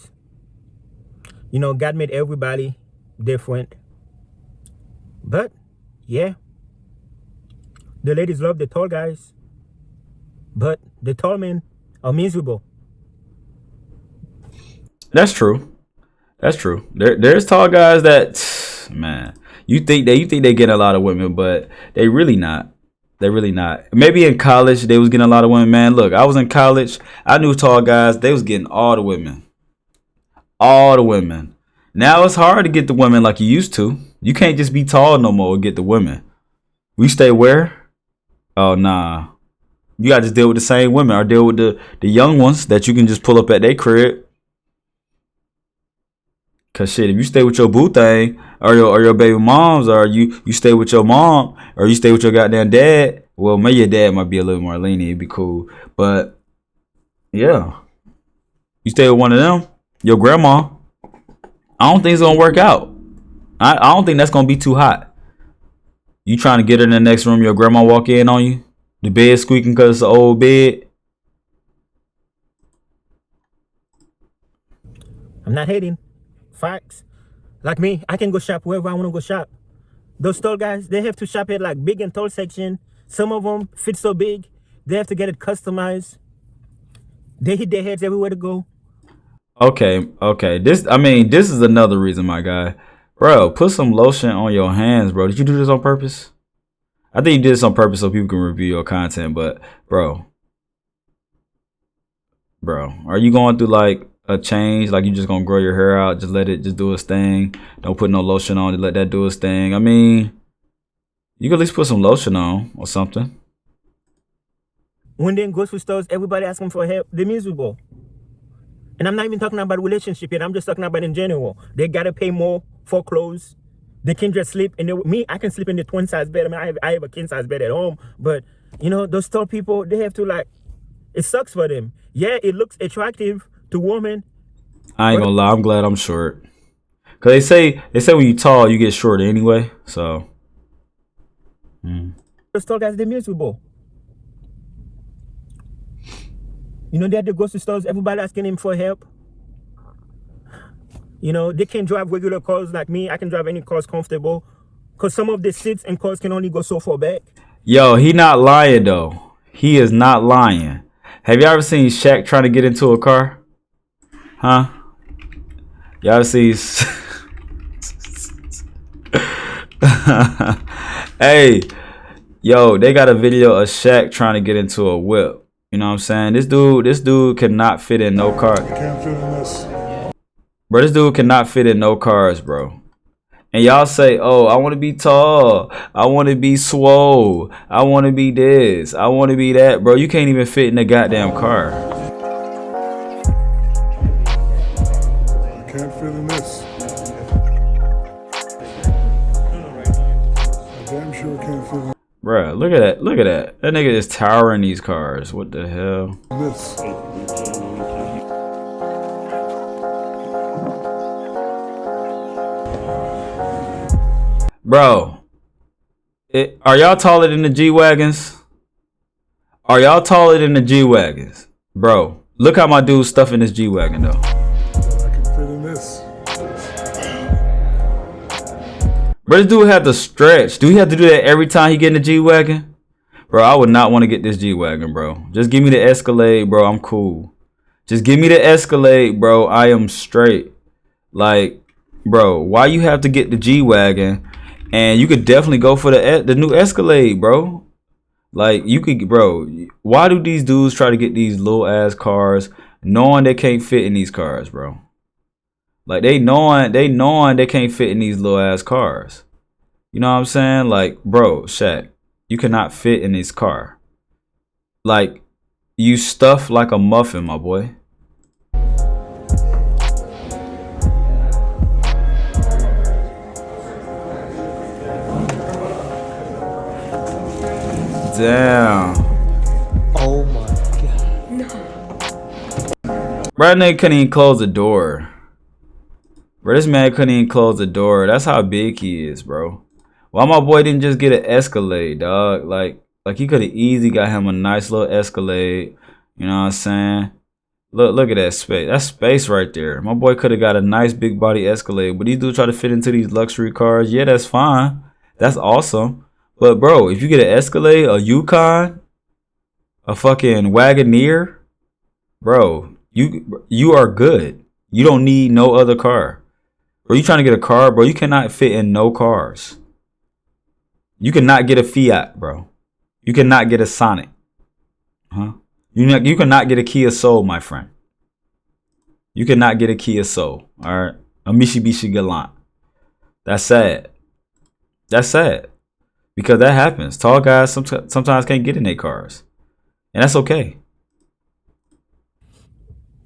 You know, God made everybody different. But, yeah. The ladies love the tall guys. But the tall men are miserable. That's true. That's true. There's tall guys that, man, you think they get a lot of women, but they really not. They really not. Maybe in college they was getting a lot of women. Man, look, I was in college. I knew tall guys. They was getting all the women. All the women. Now it's hard to get the women like you used to. You can't just be tall no more and get the women. We stay where? Oh, nah. You got to just deal with the same women or deal with the young ones that you can just pull up at their crib. Cause shit, if you stay with your boo thing or your baby moms, or you stay with your mom, or you stay with your goddamn dad, well, maybe your dad might be a little more lenient, it'd be cool. But yeah, you stay with one of them, your grandma, I don't think it's gonna work out. I don't think that's gonna be too hot. You trying to get her in the next room, your grandma walk in on you, the bed squeaking cause it's an old bed. I'm not hating. Facts. Like me, I can go shop wherever I want to go shop. Those tall guys, they have to shop at like big and tall section. Some of them fit so big, they have to get it customized. They hit their heads everywhere to go. Okay. This is another reason, my guy. Bro, put some lotion on your hands, bro. Did you do this on purpose? I think you did this on purpose so people can review your content, but bro, are you going through like a change? Like you just gonna grow your hair out, just let it just do its thing? Don't put no lotion on it, let that do its thing. I mean, you can at least put some lotion on or something. When they're in grocery stores, everybody asking for help, they're miserable. And I'm not even talking about relationship yet, I'm just talking about in general. They gotta pay more for clothes. They can just sleep me, I can sleep in the twin size bed. I mean, I have a king size bed at home, but you know, those tall people, they have to like, it sucks for them. Yeah, it looks attractive to women. I ain't gonna lie, I'm glad I'm short. Cause they say when you tall, you get short anyway. So those tall guys, they're miserable. You know, they're at the grocery stores, everybody asking him for help. You know, they can't drive regular cars like me. I can drive any cars comfortable. Cause some of the seats and cars can only go so far back. Yo, he not lying though. He is not lying. Have y'all ever seen Shaq trying to get into a car? Huh? Y'all see? Hey, yo, they got a video of Shaq trying to get into a whip. You know what I'm saying? This dude cannot fit in no car. Can't fit in this. Bro, this dude cannot fit in no cars, bro. And y'all say, oh, I want to be tall. I want to be swole. I want to be this. I want to be that. Bro, you can't even fit in the goddamn car. Can't fit in this. I damn sure can't fit in Bruh, look at that. Look at that. That nigga is towering these cars. What the hell? this. Bro, are y'all taller than the G-Wagons? Are y'all taller than the G-Wagons? Bro, look how my dude's stuffing this G-Wagon though. I can fit in this. Bro, this dude have to stretch. Do he have to do that every time he get in the G-Wagon? Bro, I would not want to get this G-Wagon, bro. Just give me the Escalade, bro. I'm cool. Just give me the Escalade, bro. I am straight. Like, bro, why you have to get the G-Wagon? And you could definitely go for the new Escalade, bro. Like, you could, bro. Why do these dudes try to get these little ass cars knowing they can't fit in these cars, bro? Like, they knowing they can't fit in these little ass cars. You know what I'm saying? Like, bro, Shaq, you cannot fit in this car. Like, you stuff like a muffin, my boy. Damn. Oh my god. No. Bro, that nigga couldn't even close the door. Bro, this man couldn't even close the door. That's how big he is, bro. Why my boy didn't just get an Escalade, dog? Like he could have easily got him a nice little Escalade. You know what I'm saying? Look at that space. That's space right there. My boy could have got a nice big body Escalade. But these dudes try to fit into these luxury cars. Yeah, that's fine. That's awesome. But bro, if you get an Escalade, a Yukon, a fucking Wagoneer, bro, you are good. You don't need no other car. Bro, you trying to get a car, bro, you cannot fit in no cars. You cannot get a Fiat, bro. You cannot get a Sonic. Huh? You cannot get a Kia Soul, my friend. You cannot get a Kia Soul. All right. A Mitsubishi Galant. That's sad. That's sad. Because that happens. Tall guys sometimes can't get in their cars. And that's okay.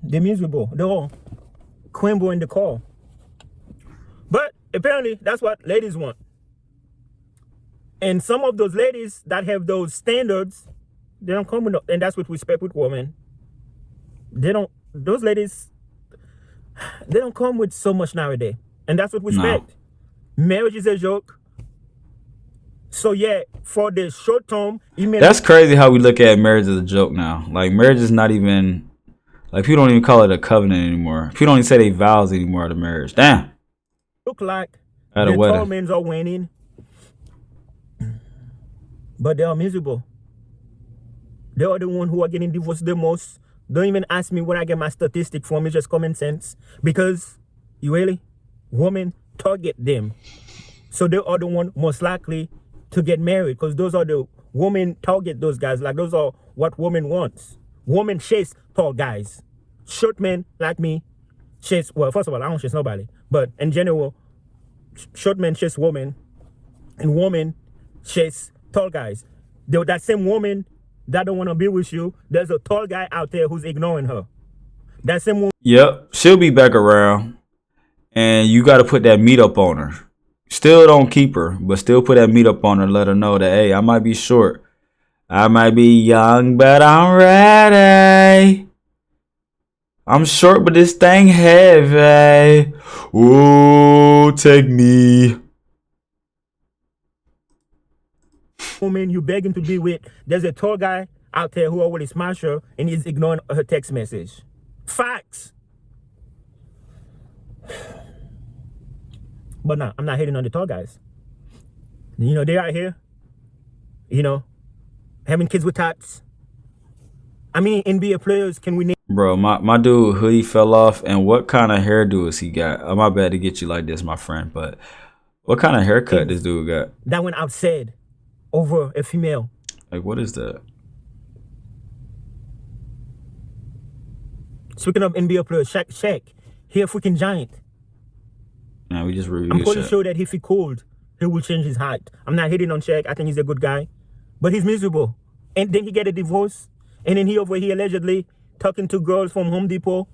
They're miserable. They're all Quimbo in the car. But apparently, that's what ladies want. And some of those ladies that have those standards, they don't come with, and that's with respect with women. Those ladies, they don't come with so much nowadays. And that's with respect. No. Marriage is a joke. So yeah, for the short term, that's crazy how we look at marriage as a joke now. Like marriage is not even, like people don't even call it a covenant anymore. People don't even say they vows anymore to marriage. Damn. Look like at the a wedding. tall men are winning, but they are miserable. They are the one who are getting divorced the most. Don't even ask me where I get my statistic from. It's just common sense. Because women target them, so they are the one most likely to get married, because those are the women target those guys. Like those are what women wants. Women chase tall guys. Short men like me chase, well, first of all, I don't chase nobody, but in general, short men chase women and women chase tall guys. That same woman that don't want to be with you, there's a tall guy out there who's ignoring her. That same woman. Yep, she'll be back around, and you got to put that meat up on her. Still don't keep her, but still put that meat up on her. Let her know that, hey, I might be short. I might be young, but I'm ready. I'm short, but this thing heavy. Ooh, take me. Woman you begging to be with, there's a tall guy out there who already smashed her and he's ignoring her text message. Facts. But no, I'm not hating on the tall guys. They're out here, having kids with tots. I mean, NBA players, can we name? Bro, my dude hoodie fell off, and what kind of hairdo has he got? Oh, my bad to get you like this, my friend, but what kind of haircut this dude got? That went outside over a female. Like, what is that? Speaking of NBA players, Shaq, he a freaking giant. Nah, we just reviewed I'm pretty Shaq. sure that if he could, he will change his height. I'm not hating on Shaq. I think he's a good guy. But he's miserable. And then he get a divorce. And then he over here allegedly talking to girls from Home Depot.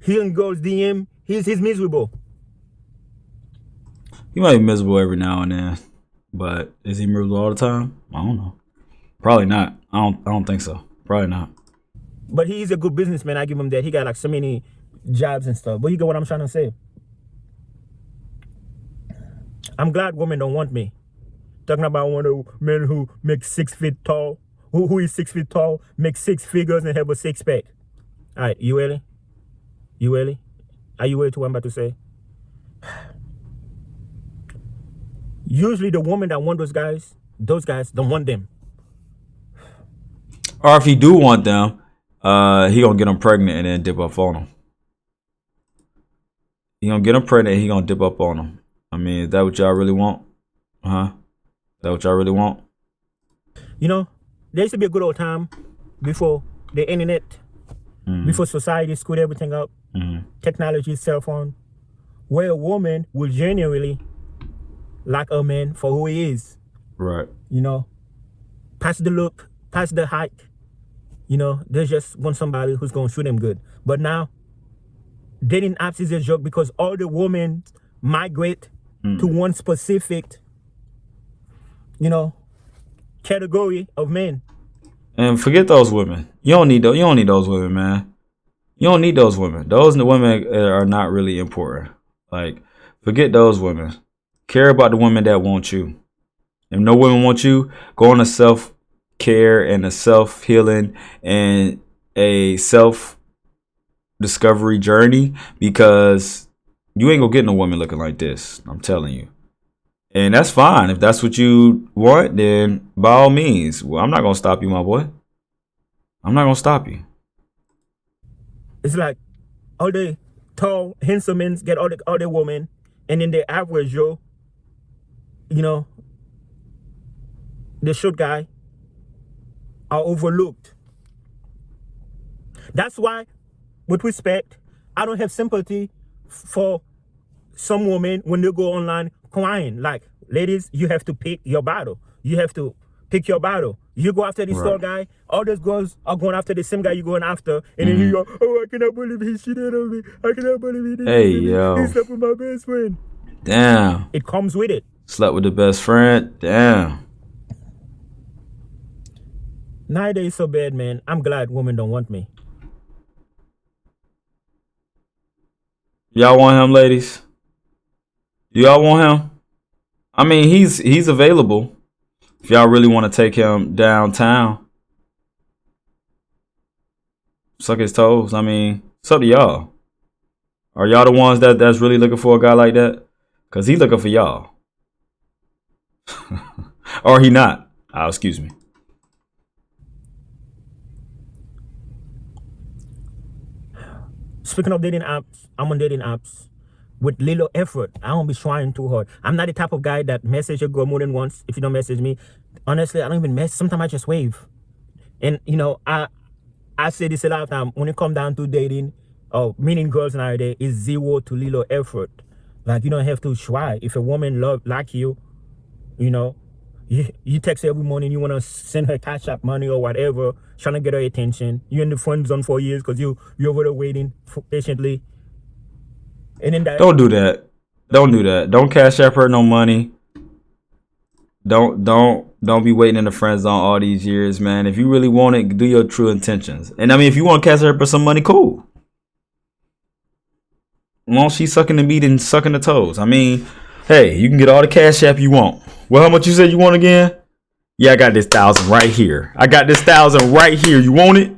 Hearing girls DM. He's miserable. He might be miserable every now and then. But is he miserable all the time? I don't know. Probably not. I don't think so. Probably not. But he's a good businessman. I give him that. He got like so many jobs and stuff. But you get what I'm trying to say. I'm glad women don't want me. Talking about one of the men who makes 6 feet tall, who is 6 feet tall, makes 6 figures and have a 6-pack. All right, you ready? You ready? Are you ready to what I'm about to say? Usually the woman that want those guys don't want them. Or if he do want them, he gonna get them pregnant and then dip up on them. He gonna get them pregnant and he gonna dip up on them. I mean, is that what y'all really want? Huh? Is that what y'all really want? There used to be a good old time before the internet, before society screwed everything up, technology, cell phone, where a woman will genuinely like a man for who he is. Right. Past the look, past the height. They just want somebody who's going to shoot them good. But now, dating apps is a joke because all the women migrate to one specific, category of men. And forget those women. You don't need those women, man. You don't need those women. Those women are not really important. Like, forget those women. Care about the women that want you. If no women want you, go on a self-care and a self-healing and a self-discovery journey, because you ain't gonna get no woman looking like this. I'm telling you. And that's fine. If that's what you want, then by all means. Well, I'm not gonna stop you, my boy. I'm not gonna stop you. It's like all the tall, handsome men get all the women, and then the average Joe, the short guy, are overlooked. That's why, with respect, I don't have sympathy for some women when they go online crying. Like, ladies, you have to pick your battle. You have to pick your battle. You go after this tall guy, all those girls are going after the same guy you're going after, and then you go, oh, I cannot believe he cheated on me. I cannot believe he did Hey, this to me. yo. He slept with my best friend. Damn. It comes with it. Slept with the best friend. Damn. Nowadays is so bad, man. I'm glad women don't want me. Y'all want him, ladies? Do y'all want him? I mean, he's available. If y'all really want to take him downtown, suck his toes. I mean, it's up to y'all. Are y'all the ones that's really looking for a guy like that? Cause he looking for y'all. Or he not. Oh, excuse me. Speaking of dating apps, I'm on dating apps with little effort. I don't be trying too hard. I'm not the type of guy that message a girl more than once. If you don't message me, honestly, I don't even message. Sometimes I just wave. And you know, I say this a lot of time. When it comes down to dating or meeting girls nowadays, it's zero to little effort. Like, you don't have to try. If a woman like you, you know, you text her every morning, you want to send her cash app money or whatever, trying to get her attention. You're in the friend zone for years because you're over there waiting patiently. And then that, Don't do that. Don't do that. Don't cash app her no money. Don't be waiting in the friend zone all these years, man. If you really want it, do your true intentions. And I mean, if you want to cash her for some money, cool. Won't she sucking the meat and sucking the toes? I mean, hey, you can get all the cash app you want. Well, how much you said you want again? Yeah, I got this 1,000 right here. I got this 1,000 right here. You want it?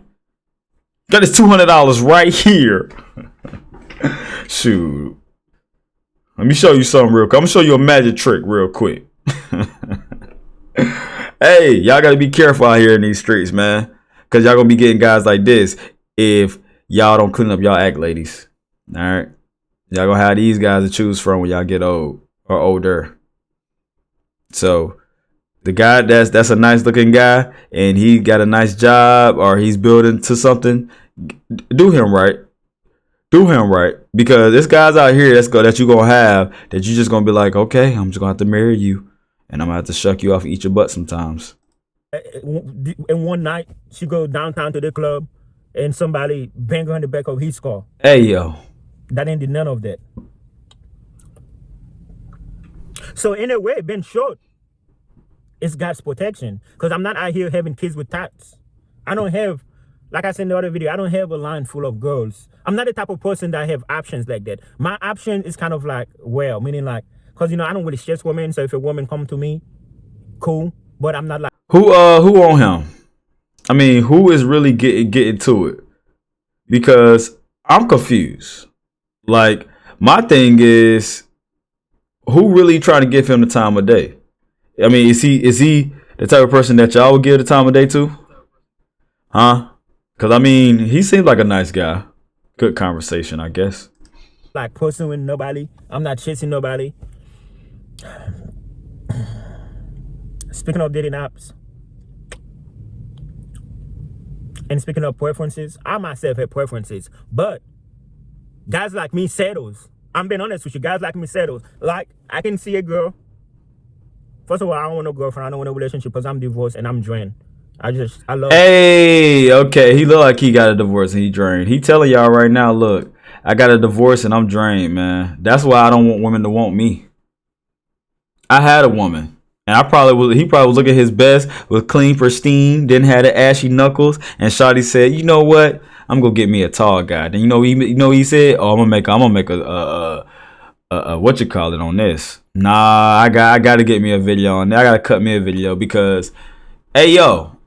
Got this $200 right here. Shoot. Let me show you something real quick. I'm gonna show you a magic trick real quick. Hey, y'all gotta be careful out here in these streets, man. Cause y'all gonna be getting guys like this if y'all don't clean up y'all act, ladies. Alright. Y'all gonna have these guys to choose from when y'all get old or older. So the guy that's a nice looking guy and he got a nice job or he's building to something, do him right. Do him right. Because there's guys out here that you're gonna have that you're just gonna be like, okay, I'm just gonna have to marry you. And I'm gonna have to shuck you off and eat your butt sometimes. and one night, she go downtown to the club and somebody bang her in the back of his car. Hey, yo. That ain't did none of that. So in a way, being short is God's protection. Because I'm not out here having kids with tats. I don't have, like I said in the other video, I don't have a line full of girls. I'm not the type of person that have options like that. My option is kind of like, well, meaning like, because, you know, I don't really stress women. So if a woman come to me, cool. But I'm not like... Who on him? I mean, who is really getting to it? Because I'm confused. Like, my thing is, who really trying to give him the time of day? I mean, is he the type of person that y'all would give the time of day to? Huh? Because, I mean, he seems like a nice guy. Good conversation, I guess. Like pursuing nobody. I'm not chasing nobody. Speaking of dating apps and speaking of preferences, I myself have preferences, but guys like me settles. I'm being honest with you. Guys like me settles. Like, I can see a girl. First of all, I don't want no girlfriend. I don't want no relationship because I'm divorced and I'm drained. I love. Hey, okay. He look like he got a divorce and he drained. He telling y'all right now, look, I got a divorce and I'm drained, man. That's why I don't want women to want me. I had a woman. And he probably was looking his best, was clean, pristine, didn't have the ashy knuckles. And Shawty said, you know what? I'm gonna get me a tall guy. Then he said, oh, I'm gonna make a what you call it on this. Nah, I gotta get me a video on that. I gotta cut me a video because, hey yo,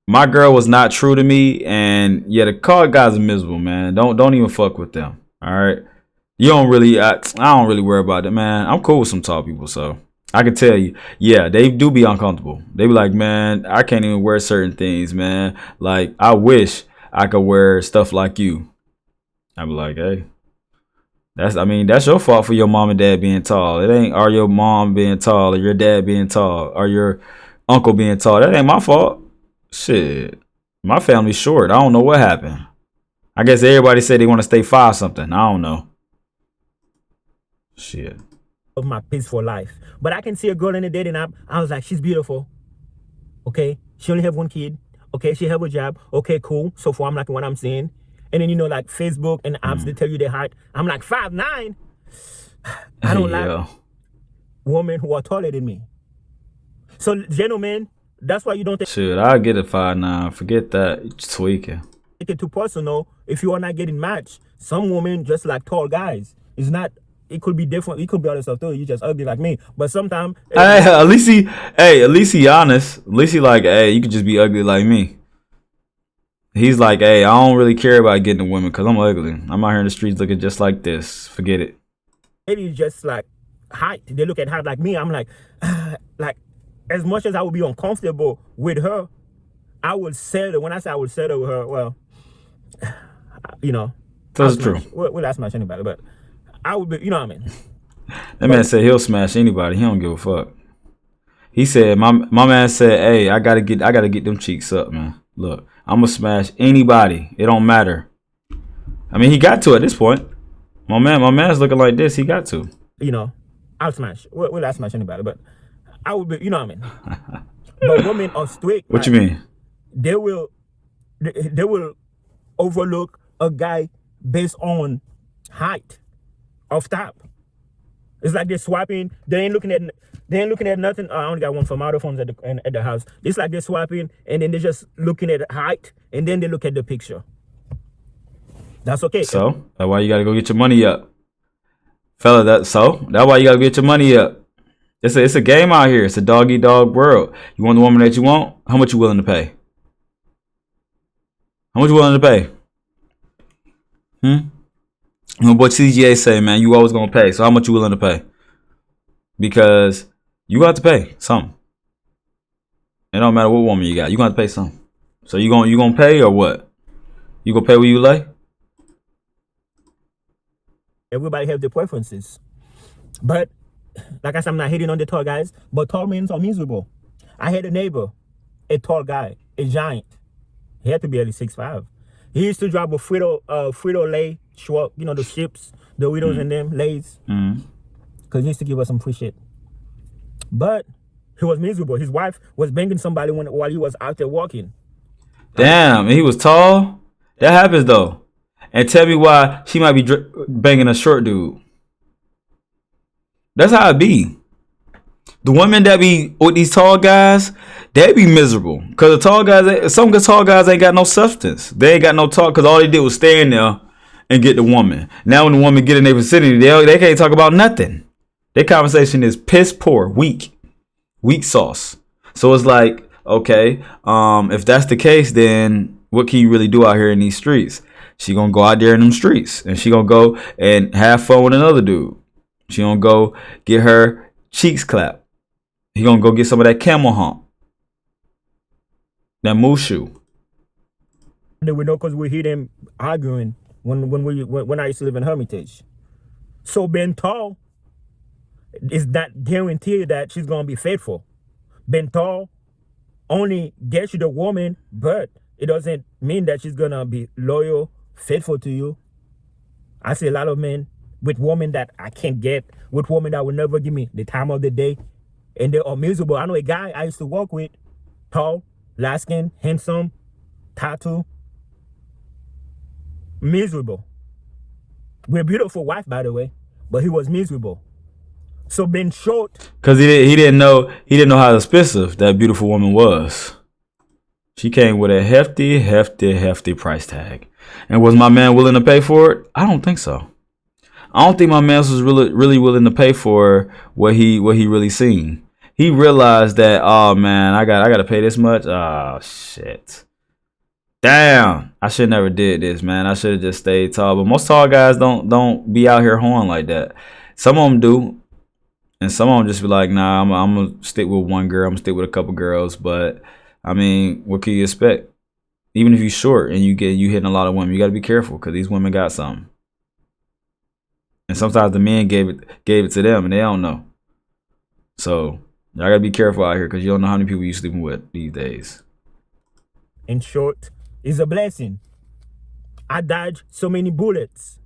my girl was not true to me, and yeah, the tall guys are miserable, man. Don't even fuck with them. All right, you don't really. I don't really worry about it, man. I'm cool with some tall people, so. I can tell you, yeah, they do be uncomfortable. They be like, man, I can't even wear certain things, man. Like, I wish I could wear stuff like you. I be like, hey, that's your fault for your mom and dad being tall. It ain't, or your mom being tall, or your dad being tall, or your uncle being tall. That ain't my fault. Shit. My family's short. I don't know what happened. I guess everybody said they want to stay 5 something. I don't know. Shit. Of my peaceful life. But I can see a girl in a dating app. I was like, she's beautiful. Okay. She only have 1 kid. Okay. She have a job. Okay, cool. So far, I'm liking what I'm seeing. And then, you know, like Facebook and apps, they tell you their height. I'm like 5'9". I don't like women who are taller than me. So, gentlemen, that's why you don't take Shit, I'll get a 5'9". Forget that. You're tweaking. it too personal if you are not getting matched. Some women just like tall guys. It's not, it could be different. It could be other stuff too. You just ugly like me. But sometimes Hey, at least he honest. At least he like, hey, you could just be ugly like me. He's like, hey, I don't really care about getting the women because I'm ugly. I'm out here in the streets looking just like this. Forget it. it's just like height. They look at height like me. I'm like, like as much as I would be uncomfortable with her, I would settle. When I say I would settle with her, well, you know, That's true. Well, that's much anybody, but I would be, you know what I mean? That man said he'll smash anybody. He don't give a fuck. He said, my man said, hey, I gotta get them cheeks up, man. Look, I'm gonna smash anybody. It don't matter. I mean, he got to at this point. My man's looking like this. He got to. You know, I'll smash. Well, I'll smash anybody, but I would be, you know what I mean? But women are strict. What you mean? They will overlook a guy based on height off top. It's like they're swiping. They ain't looking at nothing. I only got one for my other phones at the house. It's like they're swiping and then they're just looking at height and then they look at the picture. That's okay. So that's why you gotta go get your money up, fella. That's why you gotta get your money up. It's a game out here. It's a dog eat dog world. You want the woman that you want? How much you willing to pay? How much you willing to pay? My boy TGA say, man, you always gonna pay. So how much you willing to pay? Because you got to pay something. It don't matter what woman you got. You gonna have to pay something. So you gonna pay or what? You gonna pay where you lay? Everybody have their preferences. But like I said, I'm not hating on the tall guys, but tall men are miserable. I had a neighbor, a tall guy, a giant. He had to be at least 6'5". He used to drive a Frito-Lay truck, you know, the ships, the Doritos and them, Lays. Because he used to give us some free shit. But he was miserable. His wife was banging somebody while he was out there walking. Damn, and he was tall? That happens though. And tell me why she might be banging a short dude. That's how it be. The women that be with these tall guys, they be miserable. Cause the tall guys, some tall guys ain't got no substance. They ain't got no talk because all they did was stand there and get the woman. Now when the woman get in their vicinity, they can't talk about nothing. Their conversation is piss poor, weak sauce. So it's like, okay, if that's the case, then what can you really do out here in these streets? She gonna go out there in them streets and she gonna go and have fun with another dude. She gonna go get her cheeks clapped. He gonna go get some of that camel hump, that mushu. They would know because we hear them arguing when I used to live in Hermitage. So being tall is not guarantee that she's gonna be faithful. Being tall only gets you the woman, but it doesn't mean that she's gonna be loyal, faithful to you. I see a lot of men with women that I can't get, with women that will never give me the time of the day, and they are miserable. I know a guy I used to work with, tall, light skin, handsome, tattoo, miserable. With a beautiful wife, by the way, but he was miserable. So being short, cause he didn't know how expensive that beautiful woman was. She came with a hefty price tag. And was my man willing to pay for it? I don't think so. I don't think my man was really willing to pay for what he really seen. He realized that, oh man, I gotta pay this much. Oh shit. Damn, I should never did this, man. I should have just stayed tall. But most tall guys don't be out here horn like that. Some of them do, and some of them just be like, nah, I'm gonna stick with one girl. I'm gonna stick with a couple girls. But I mean, what can you expect? Even if you're short and you hitting a lot of women, you gotta be careful because these women got something. And sometimes the men gave it to them and they don't know. So y'all gotta be careful out here because you don't know how many people you sleeping with these days. in short, is a blessing. I dodged so many bullets.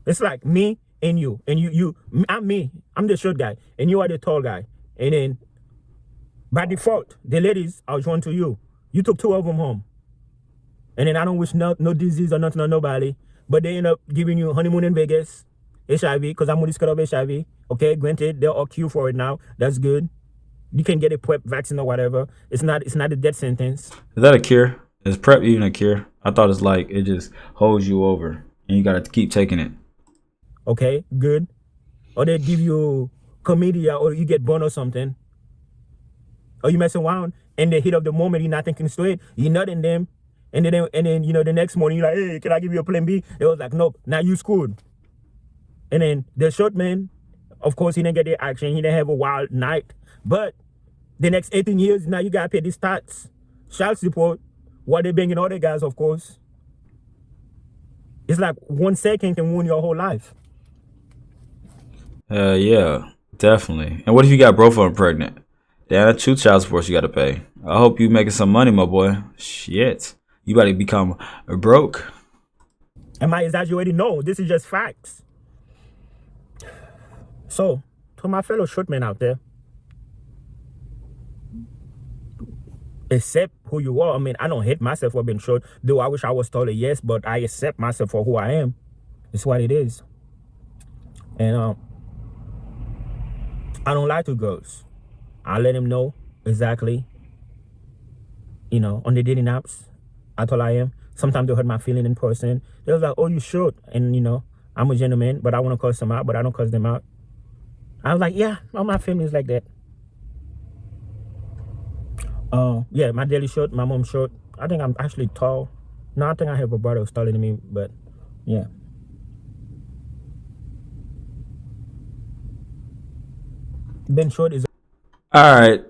It's like me and you. And I'm me. I'm the short guy. And you are the tall guy. And then, by default, the ladies are drawn to you. You took 2 of them home. And then I don't wish no disease or nothing on nobody. But they end up giving you honeymoon in Vegas, HIV, because I'm really scared of HIV. Okay, granted, there are cure for it now. That's good. You can get a PrEP vaccine or whatever. It's not a death sentence. Is that a cure? Is PrEP even a cure? I thought it's like it just holds you over and you gotta keep taking it. Okay, good. Or they give you chlamydia or you get burned or something. Or you mess around and the heat of the moment you're not thinking straight. You're nutting them. And then you know the next morning you're like, hey, can I give you a plan B? They was like, nope, now you screwed. And then the short man, of course, he didn't get the action. He didn't have a wild night. But the next 18 years, now you gotta pay these stats, child support, what they bringing other guys, of course. It's like 1 second can ruin your whole life. Yeah, definitely. And what if you got both of them pregnant? Damn, that's 2 child supports you gotta pay. I hope you making some money, my boy. Shit. You about to become broke. Am I exaggerating? No, this is just facts. So, to my fellow short men out there, accept who you are. I mean, I don't hate myself for being short. Though I wish I was taller, yes, but I accept myself for who I am. It's what it is. And I don't lie to girls. I let them know exactly, you know, on the dating apps, that's all I am. Sometimes they hurt my feeling in person. They was like, oh, you short. And, you know, I'm a gentleman, but I want to cuss them out, but I don't cuss them out. I was like, yeah, all my family is like that. Yeah, my daddy's short, my mom's short. I think I'm actually tall. No, I think I have a brother who's taller than me, but yeah. Ben Short is... All right,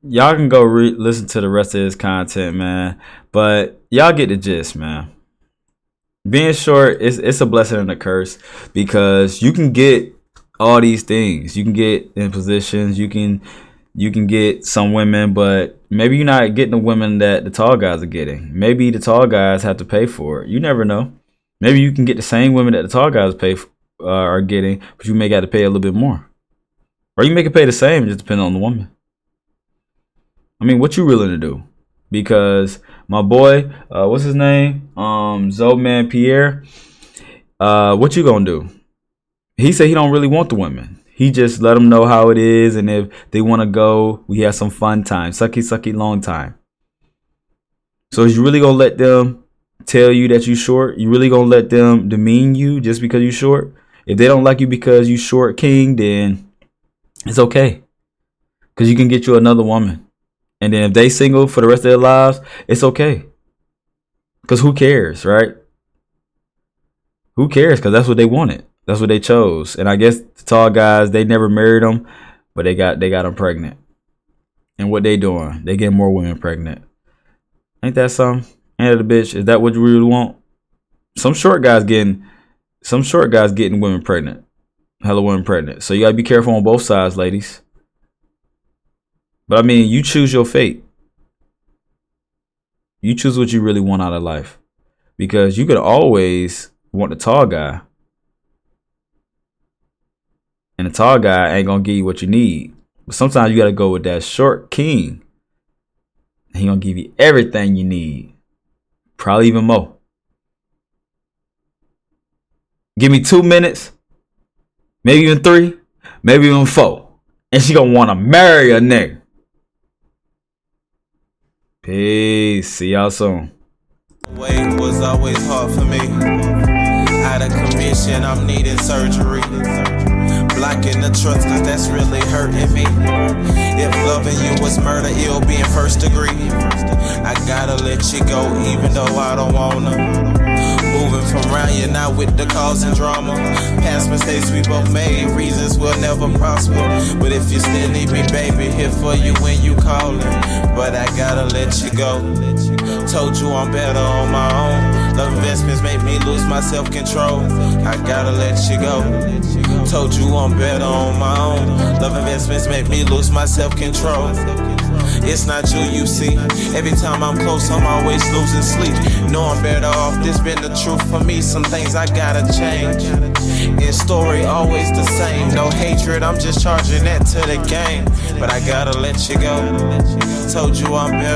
y'all can go listen to the rest of his content, man. But y'all get the gist, man. Being short, it's a blessing and a curse because you can get all these things. You can get in positions. You can get some women, but maybe you're not getting the women that the tall guys are getting. Maybe the tall guys have to pay for it. You never know. Maybe you can get the same women that the tall guys are getting, but you may got to pay a little bit more. Or you make it pay the same, just depending on the woman. I mean, what you willing to do? Because my boy, what's his name? Zoman Pierre. What you gonna do? He said he don't really want the women. He just let them know how it is, and if they want to go, we have some fun time. Sucky, long time. So is you really gonna let them tell you that you short? You really gonna let them demean you just because you short? If they don't like you because you short king, then it's okay, because you can get you another woman. And then if they single for the rest of their lives, it's okay. Because who cares, right? Who cares? Because that's what they wanted. That's what they chose. And I guess the tall guys, they never married them, but they got them pregnant. And what they doing? They getting more women pregnant. Ain't that something? Ain't that a bitch? Is that what you really want? Some short guys getting women pregnant. Hella women pregnant. So you gotta be careful on both sides, ladies. But I mean, you choose your fate. You choose what you really want out of life. Because you could always want the tall guy. And the tall guy ain't gonna give you what you need. But sometimes you gotta go with that short king. He gonna give you everything you need. Probably even more. Give me 2 minutes. Maybe even 3. Maybe even 4. And she gonna wanna marry a nigga. Peace. See y'all soon. Waiting was always hard for me. Out of commission, I'm needing surgery. Blocking the trust, cause that's really hurting me. If loving you was murder, it'll be in first degree. I gotta let you go, even though I don't wanna. Moving from around you now with the causing drama. Past mistakes we both made, reasons we'll never prosper. But if you still need me, baby, here for you when you callin'. But I gotta let you go. Told you I'm better on my own. Love investments make me lose my self-control. I gotta let you go. Told you I'm better on my own. Love investments make me lose my self-control. It's not you see. Every time I'm close, I'm always losing sleep. Know I'm better off, this been the truth for me. Some things I gotta change. In story, always the same. No hatred, I'm just charging that to the game. But I gotta let you go. Told you I'm better.